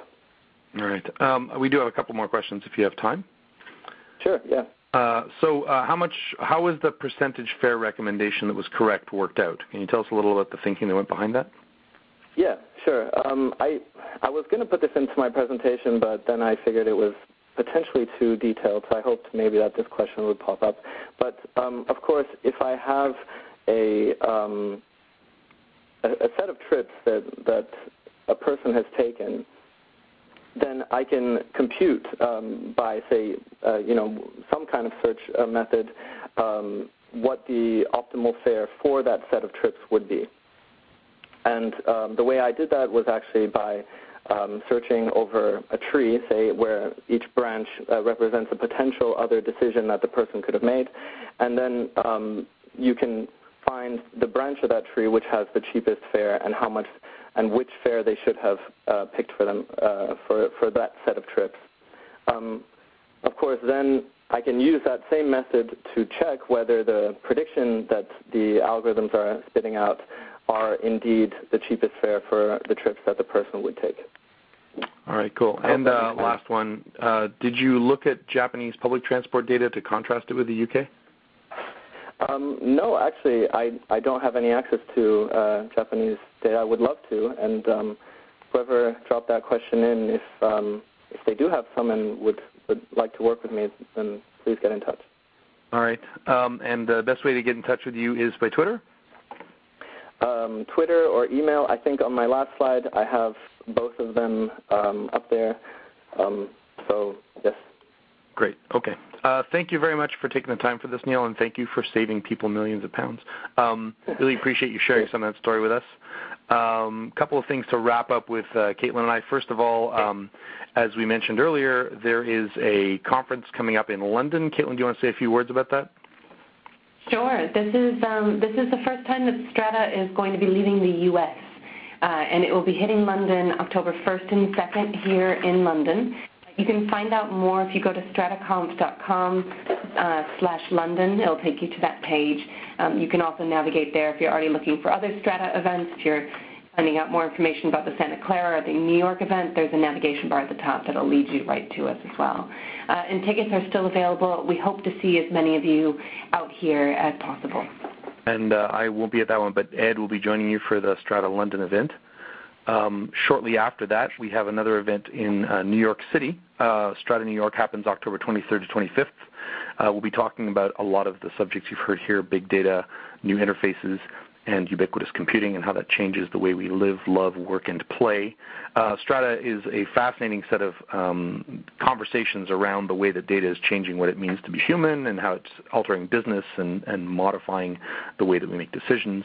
All right. We do have a couple more questions if you have time. Sure, yeah. How was the percentage fare recommendation that was correct worked out? Can you tell us a little about the thinking that went behind that? Yeah, sure. I was going to put this into my presentation, but then I figured it was potentially too detailed, so I hoped maybe that this question would pop up. But of course, if I have a set of trips that a person has taken, then I can compute by, say, some kind of search method what the optimal fare for that set of trips would be. And the way I did that was actually by searching over a tree, say, where each branch represents a potential other decision that the person could have made. And then you can find the branch of that tree which has the cheapest fare and how much and which fare they should have picked for them for that set of trips. Of course, then I can use that same method to check whether the prediction that the algorithms are spitting out are indeed the cheapest fare for the trips that the person would take. All right, cool. And last one, did you look at Japanese public transport data to contrast it with the UK? No, actually, I don't have any access to Japanese data. I would love to, and whoever dropped that question in, if they do have some and would like to work with me, then please get in touch. All right, and the best way to get in touch with you is by Twitter? Twitter or email. I think on my last slide I have both of them up there. So, yes. Great. Okay. Thank you very much for taking the time for this, Neil, and thank you for saving people millions of pounds. Really appreciate you sharing some of that story with us. Couple of things to wrap up with Caitlin and I. First of all, as we mentioned earlier, there is a conference coming up in London. Caitlin, do you want to say a few words about that? Sure. This is the first time that Strata is going to be leaving the U.S., and it will be hitting London October 1st and 2nd here in London. You can find out more if you go to strataconf.com/London. It'll take you to that page. You can also navigate there if you're already looking for other Strata events. If you're finding out more information about the Santa Clara or the New York event, there's a navigation bar at the top that will lead you right to us as well. And tickets are still available. We hope to see as many of you out here as possible. And I won't be at that one, but Ed will be joining you for the Strata London event. Shortly after that, we have another event in New York City. Strata New York happens October 23rd to 25th. We'll be talking about a lot of the subjects you've heard here, big data, new interfaces, and ubiquitous computing and how that changes the way we live, love, work, and play. Strata is a fascinating set of conversations around the way that data is changing what it means to be human and how it's altering business and modifying the way that we make decisions.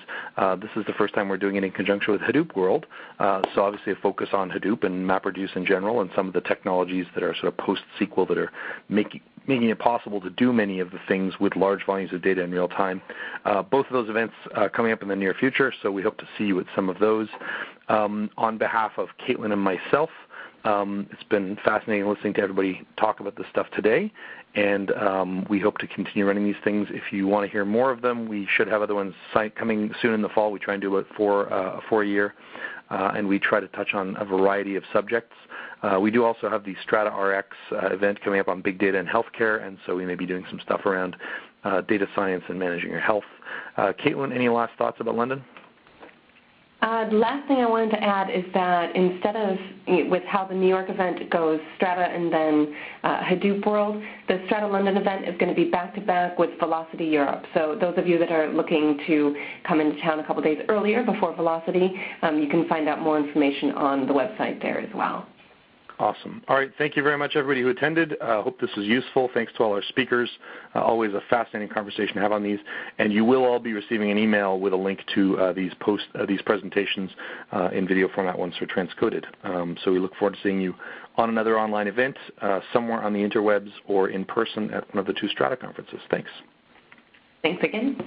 This is the first time we're doing it in conjunction with Hadoop World, so obviously a focus on Hadoop and MapReduce in general and some of the technologies that are sort of post-SQL that are making it possible to do many of the things with large volumes of data in real time. Both of those events coming up in the near future, so we hope to see you at some of those. On behalf of Caitlin and myself, it's been fascinating listening to everybody talk about this stuff today, and we hope to continue running these things. If you want to hear more of them, we should have other ones coming soon in the fall. We try and do about four a year, and we try to touch on a variety of subjects. We do also have the Strata RX event coming up on big data and healthcare, and so we may be doing some stuff around data science and managing your health. Caitlin, any last thoughts about London? The last thing I wanted to add is that instead of, with how the New York event goes, Strata and then Hadoop World, the Strata London event is going to be back-to-back with Velocity Europe. So those of you that are looking to come into town a couple days earlier before Velocity, you can find out more information on the website there as well. Awesome. All right. Thank you very much, everybody who attended. Hope this was useful. Thanks to all our speakers. Always a fascinating conversation to have on these. And you will all be receiving an email with a link to these presentations in video format once they're transcoded. So we look forward to seeing you on another online event somewhere on the interwebs or in person at one of the two Strata conferences. Thanks. Thanks again.